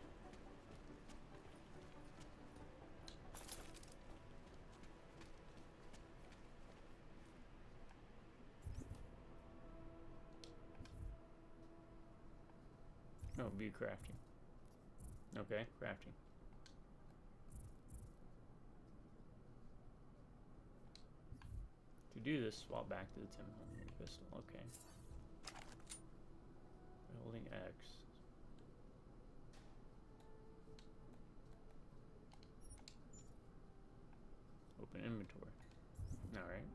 Oh, view crafting. Okay, crafting. To do this, swap back to the 10mm pistol. Okay. Holding X. Open inventory. Alright.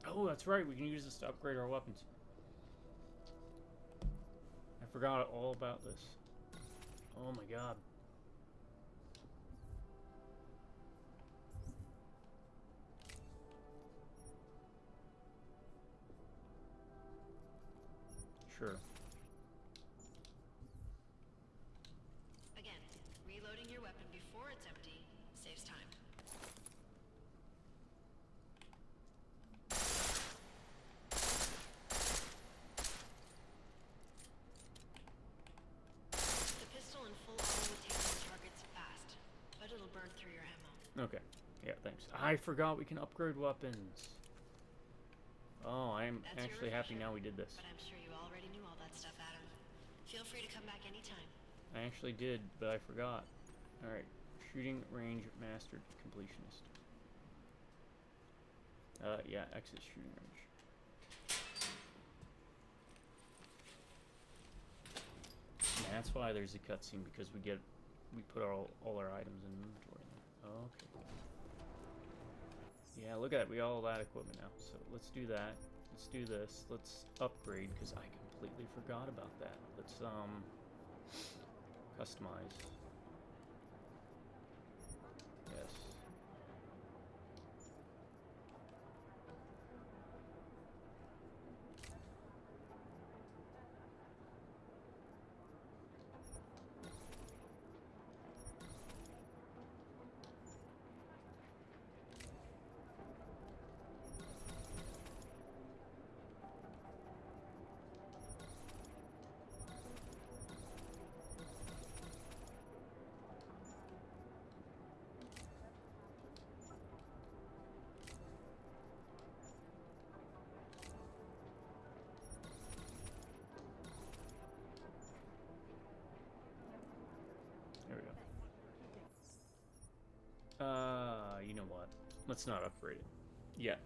Oh, that's right. We can use this to upgrade our weapons. I forgot all about this. Oh my god. Sure. Again, reloading your weapon before it's empty saves time. The pistol in full auto would take those targets fast, but it'll burn through your ammo. Okay. Yeah, thanks. I forgot we can upgrade weapons. Oh, I'm That's actually happy now we did this. But I'm sure you already knew all that stuff, Adam. Feel free to come back anytime. I actually did, but I forgot. Alright. Shooting range mastered completionist. Yeah, exit shooting range. And that's why there's a cutscene, because we put all our items in inventory now. Okay. Yeah, look at that. We all that equipment now. So let's do that. Let's do this. Let's upgrade, because I completely forgot about that. Let's customize. Yes. There we go. You know what? Let's not upgrade it. Yet.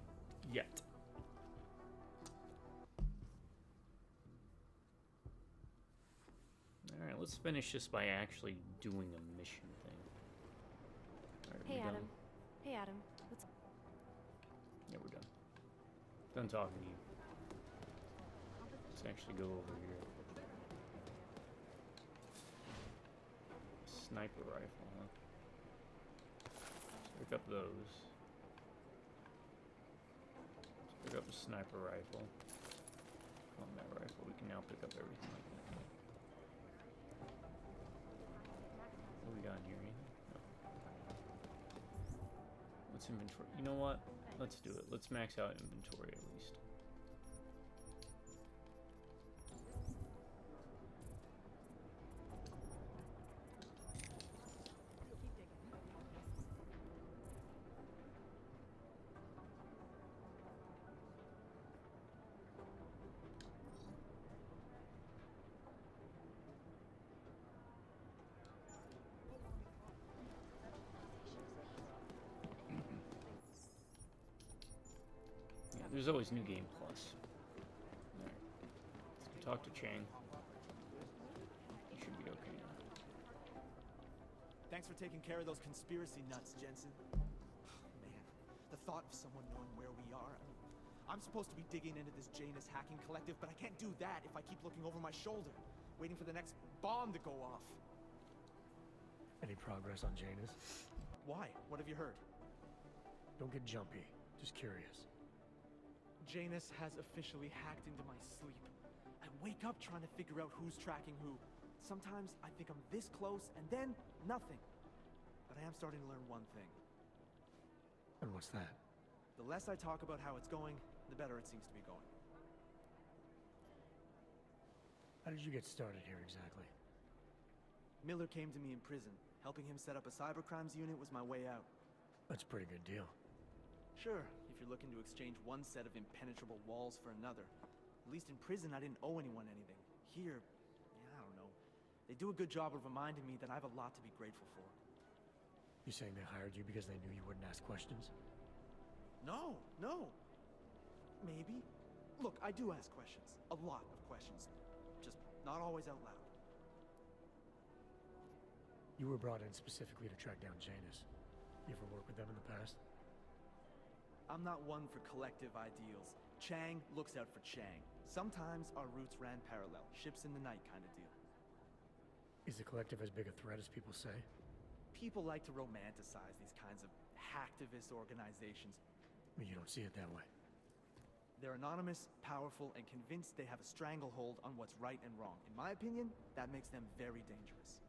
Alright, let's finish this by actually doing a mission thing. Alright, Hey, we done? Adam. Hey, Adam. Let's... Yeah, we're done. Done talking to you. Let's actually go over here. Sniper rifle, huh? Let's pick up those. Let's pick up a sniper rifle. Combat rifle. We can now pick up everything like that. What do we got in here? Anything? No. What's inventory? You know what? Let's do it. Let's max out inventory at least. There's always New Game Plus. Alright. Let's go talk to Chang. He should be okay now. Thanks for taking care of those conspiracy nuts, Jensen. Man, the thought of someone knowing where we are. I mean, I'm supposed to be digging into this Janus hacking collective, but I can't do that if I keep looking over my shoulder, waiting for the next bomb to go off. Any progress on Janus? Why? What have you heard? Don't get jumpy. Just curious. Janus has officially hacked into my sleep. I wake up trying to figure out who's tracking who. Sometimes I think I'm this close, and then nothing. But I am starting to learn one thing. And what's that? The less I talk about how it's going, the better it seems to be going. How did you get started here exactly? Miller came to me in prison. Helping him set up a cybercrimes unit was my way out. That's a pretty good deal. Sure, if you're looking to exchange one set of impenetrable walls for another. At least in prison, I didn't owe anyone anything. Here, yeah, I don't know. They do a good job of reminding me that I have a lot to be grateful for. You saying they hired you because they knew you wouldn't ask questions? No. Maybe. Look, I do ask questions. A lot of questions. Just not always out loud. You were brought in specifically to track down Janus. You ever worked with them in the past? I'm not one for collective ideals. Chang looks out for Chang. Sometimes our routes ran parallel, ships in the night kind of deal. Is the collective as big a threat as people say? People like to romanticize these kinds of hacktivist organizations. But you don't see it that way. They're anonymous, powerful, and convinced they have a stranglehold on what's right and wrong. In my opinion, that makes them very dangerous.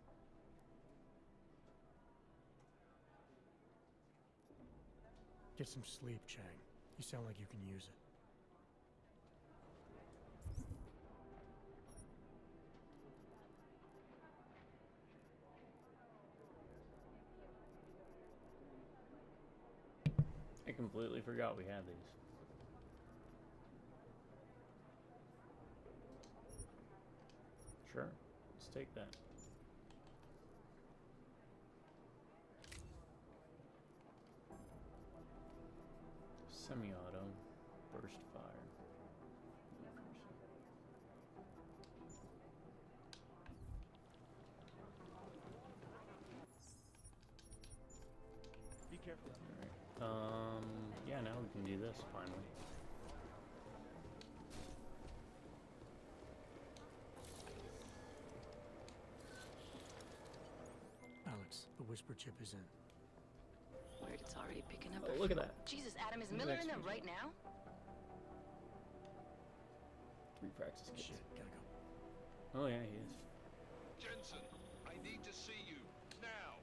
Get some sleep, Chang. You sound like you can use it. I completely forgot we had these. Sure, let's take that. Semi-auto, burst fire. Be careful. Alright. Yeah, now we can do this finally. Alex, the whisper chip is in. Weird, it's already picking up. Oh, look at that. Jesus, Adam, is Miller in there right now? 3 practice kits. Shit, gotta go. Oh yeah, he is. Jensen, I need to see you now.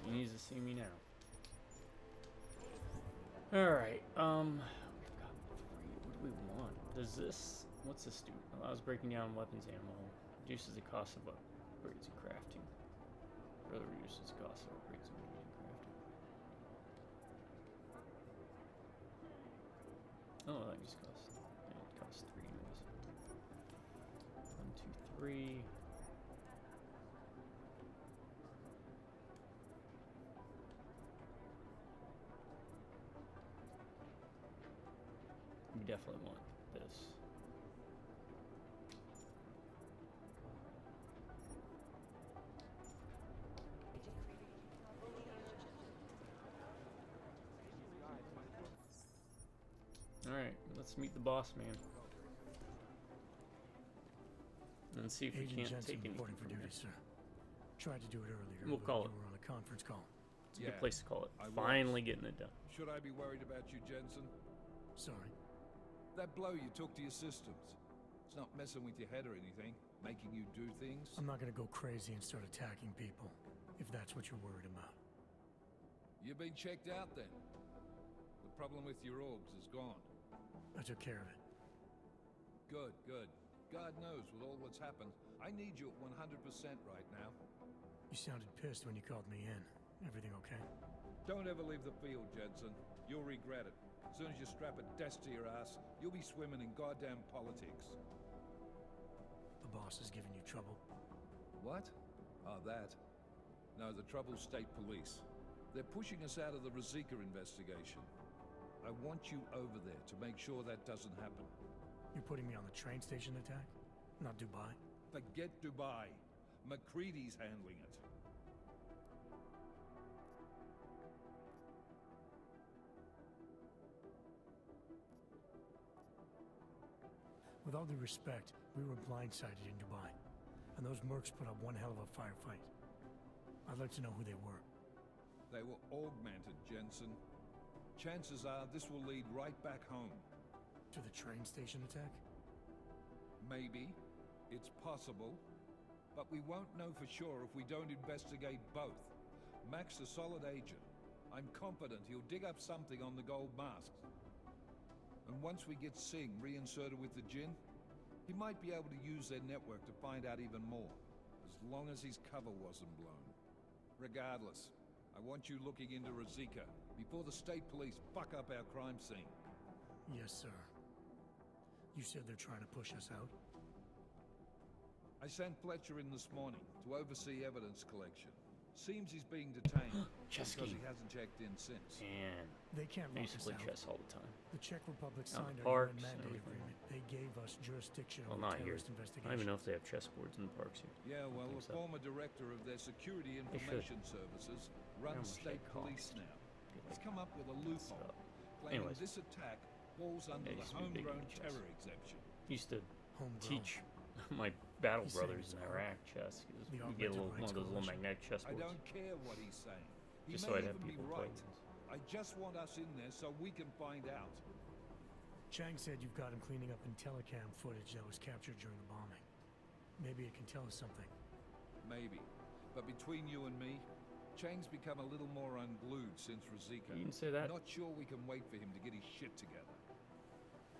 He needs to see me now. Alright, we've got 3. What do we want? Does this, what's this do? Allows breaking down weapons ammo. Reduces the cost of upgrades and crafting. Further reduces the cost of upgrades and crafting. Oh, that just costs, yeah, it costs 3 anyways. 1, 2, 3. We definitely want this. Alright, let's meet the boss man. And see if we Agent can't Jensen take anything reporting for from duty, here. sir. Tried to do it earlier. We'll but call you it. were on a conference call. It's a good place to call it. I was. Finally getting it done. Should I be worried about you, Jensen? Sorry. That blow you took to your systems. It's not messing with your head or anything, making you do things. I'm not gonna go crazy and start attacking people, if that's what you're worried about. You've been checked out then. The problem with your orgs is gone. I took care of it. Good, good. God knows with all what's happened, I need you at 100% right now. You sounded pissed when you called me in. Everything okay? Don't ever leave the field, Jensen. You'll regret it. As soon as you strap a desk to your ass, you'll be swimming in goddamn politics. The boss is giving you trouble. What? Oh, that. No, the trouble's state police. They're pushing us out of the Rosika investigation. I want you over there to make sure that doesn't happen. You're putting me on the train station attack? Not Dubai? Forget Dubai. McCready's handling it. With all due respect, we were blindsided in Dubai. And those mercs put up one hell of a firefight. I'd like to know who they were. They were augmented, Jensen. Chances are this will lead right back home. To the train station attack? Maybe. It's possible. But we won't know for sure if we don't investigate both. Mac's a solid agent. I'm confident he'll dig up something on the gold masks. And once we get Singh reinserted with the Jinn, he might be able to use their network to find out even more. As long as his cover wasn't blown. Regardless, I want you looking into Rosika before the state police fuck up our crime scene. Yes, sir. You said they're trying to push us out? I sent Fletcher in this morning to oversee evidence collection. Seems he's being detained because he hasn't checked in since. And they can't I used to play chess all the time. The Czech Republic Out signed in our parks UN and mandate everything. agreement. They gave us jurisdiction Well, over not here. terrorist investigations. I don't even know if they have chessboards in the parks here. Yeah, well, the so. former director of their security They should. information services How runs much state they police cost? now. He's come up with a loophole, claiming Anyways. this attack falls under Yeah, the used to be big homegrown into chess. terror exemption. Used to Homegrown. teach my battle He's saying brothers it's in art. Iraq chess because The we get a Augmented little, one Rights of those little Coalition. magnetic I chessboards. don't care what he's saying. He Just may so I'd have even be people play right. with us. I just want us in there so we can find out. Chang said you've got him cleaning up Intellicam footage that was captured during the bombing. Maybe it can tell us something. Maybe. But between you and me, Chang's become a little more unglued since Rosika. You didn't say that. Not sure we can wait for him to get his shit together.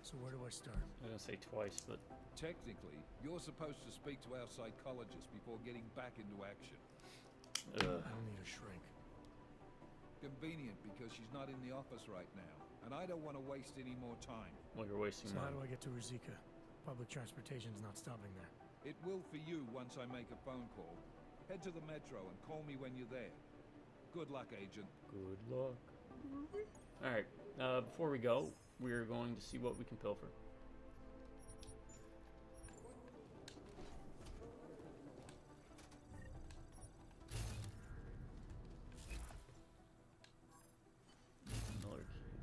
So where do I start? I was gonna say twice, but Technically, you're supposed to speak to our psychologist before getting back into action. I don't need a shrink. Convenient because she's not in the office right now, and I don't want to waste any more time. well, you're wasting So how mine. do I get to Rosika? Public transportation's not stopping there. It will for you once I make a phone call. Head to the metro and call me when you're there. Good luck, Agent. Good luck. All right. Before we go, we're going to see what we can pilfer. Another key.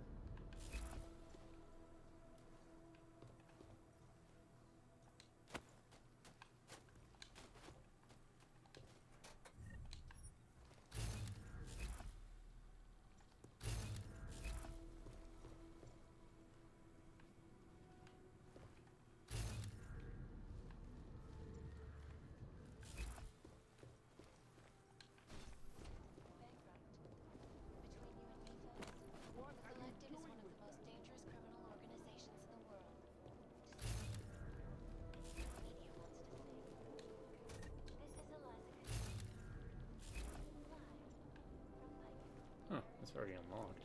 Huh, that's already unlocked.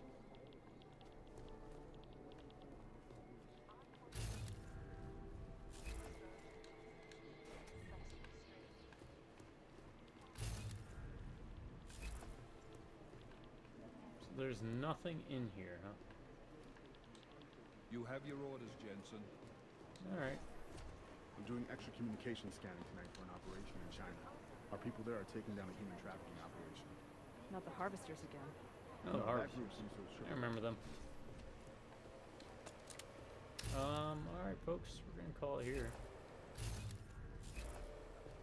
So there's nothing in here, huh? You have your orders, Jensen. Alright. I'm doing extra communication scanning tonight for an operation in China. Our people there are taking down a human trafficking operation. Not the harvesters again. Oh, the That harvest. group seems to have I shifted. remember them. Alright folks, we're gonna call it here.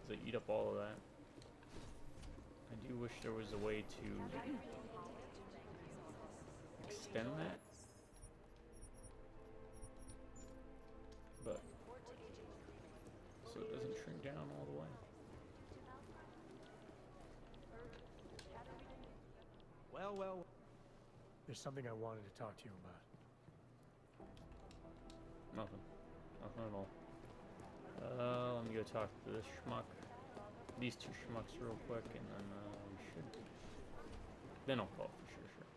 They eat up all of that. I do wish there was a way to extend that. But so it doesn't shrink down all the way. Well. There's something I wanted to talk to you about. Nothing. Nothing at all. Let me go talk to this schmuck. These two schmucks real quick, and then we should. Then I'll call for sure.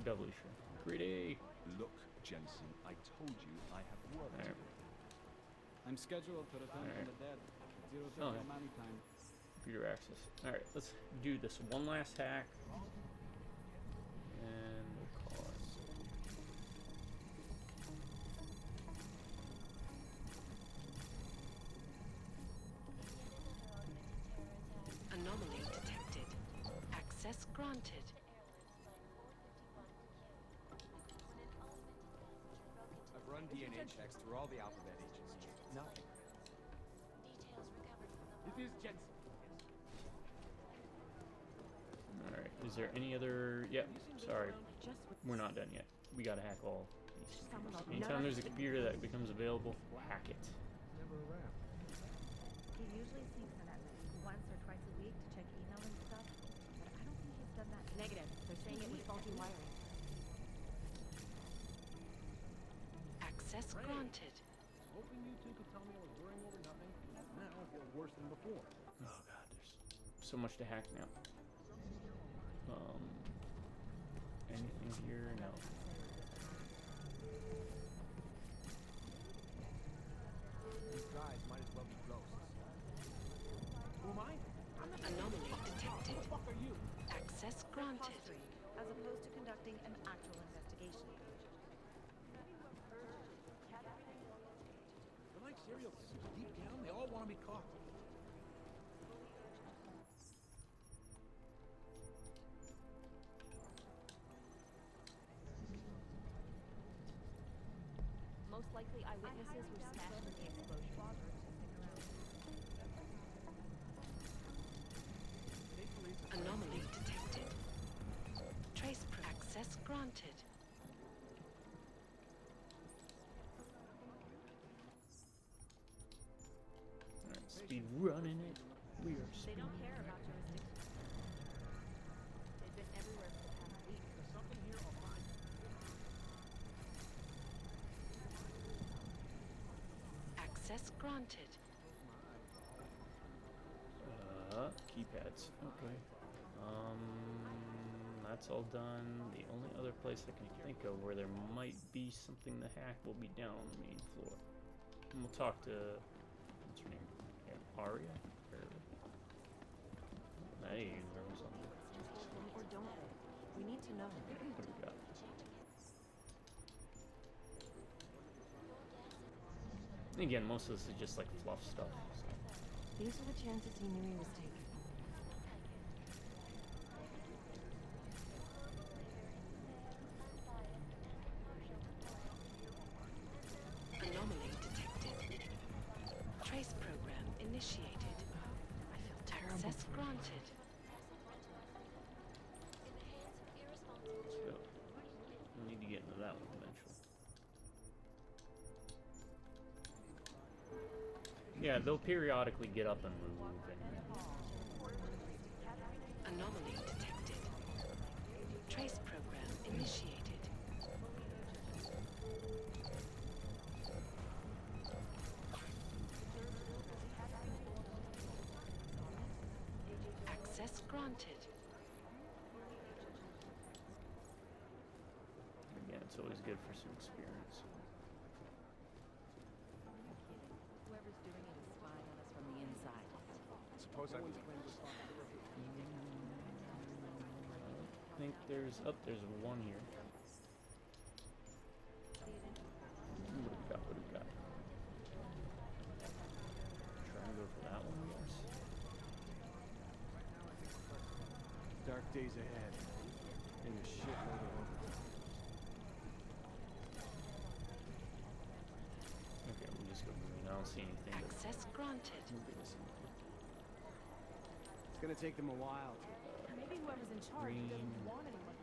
Doubly sure. Greedy! Look, Jensen, I told you I have work to do. I'm scheduled to return from the dead. 0 Oh, yeah. Omani time. Computer access. Alright, let's do this one last hack. And we'll call it. Anomaly detected. Access granted. I've run DNA checks through all the alphabet agencies. Nothing. It is Jensen. Alright, is there any other... Yep, sorry. We're not done yet. We gotta hack all these computers. Anytime there's a computer that becomes available, hack it. Never around. He usually sneaks in at least once or twice a week to check email and stuff, but I don't think he's done that. Negative. They're saying it was faulty wiring. Access granted. Hoping you two could tell me I was worrying over nothing. Now I feel worse than before. Oh god, there's so much to hack now. Anything here? No. These guys might as well be ghosts. Who am I? Anomaly detected. Who the fuck are you? Access granted. As opposed to conducting an actual investigation. They're like serial killers. Deep down, they all want to be caught. Most likely eyewitnesses were smashed in the explosion. Anomaly detected. Trace access granted. Alright, speed running it. We are They don't care about jurisdiction. They've been everywhere for the past week. There's something here on mine. Access granted. Keypads. Okay. That's all done. The only other place I can think of where there might be something to hack will be down on the main floor. And we'll talk to, what's her name? Yeah, Aria? Hey, there was something. Or don't they? We need to know. What do we got? Again, most of this is just like fluff stuff. So. These are the chances he knew he was taking. Anomaly detected. Trace program initiated. I feel terrible. Access granted. So, we'll need to get into that one eventually. Yeah, they'll periodically get up and move. Anomaly detected. Trace program initiated. Access granted. Again, it's always good for some experience. Whoever's doing it is spying on us from the inside. Suppose I believe this. I think there's there's one here. What do we got? What do we got? Try and go for that one, I guess. Dark days ahead. And a shitload of overtime. Okay, we'll just go moving. I don't see anything. Access granted. It's gonna take them a while to. Maybe whoever's in charge doesn't want anyone.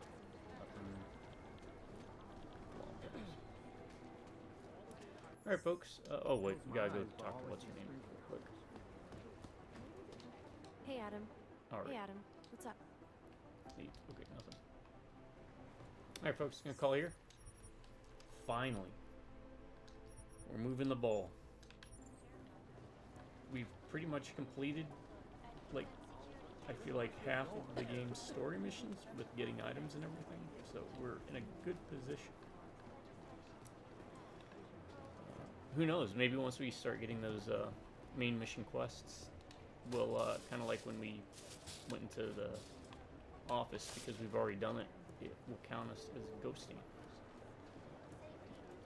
Alright, folks. Oh, wait. We gotta go talk to what's her name real quick. Hey, Adam. All right. Hey, Adam. What's up? Okay, nothing. Alright, folks. Gonna call here. Finally. We're moving the ball. We've pretty much completed, like, I feel like half of the game's story missions with getting items and everything, so we're in a good position. Who knows, maybe once we start getting those main mission quests, we'll, kind of like when we went into the office, because we've already done it it will count us as ghosting.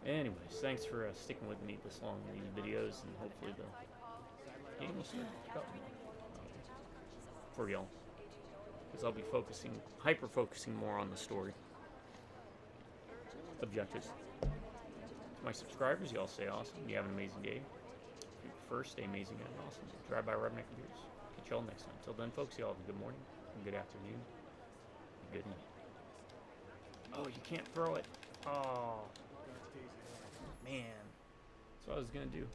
Anyways, thanks for sticking with me this long in these videos, and hopefully the game will start to pick up for y'all. Because I'll be hyper-focusing more on the story. Objectives. My subscribers, y'all stay awesome. You have an amazing day. First, stay amazing and awesome. Drive by Redneck Computers. Catch y'all next time. Till then, folks, y'all have a good morning, a good afternoon, a good night. Oh, you can't throw it. Oh, man. That's what I was gonna do.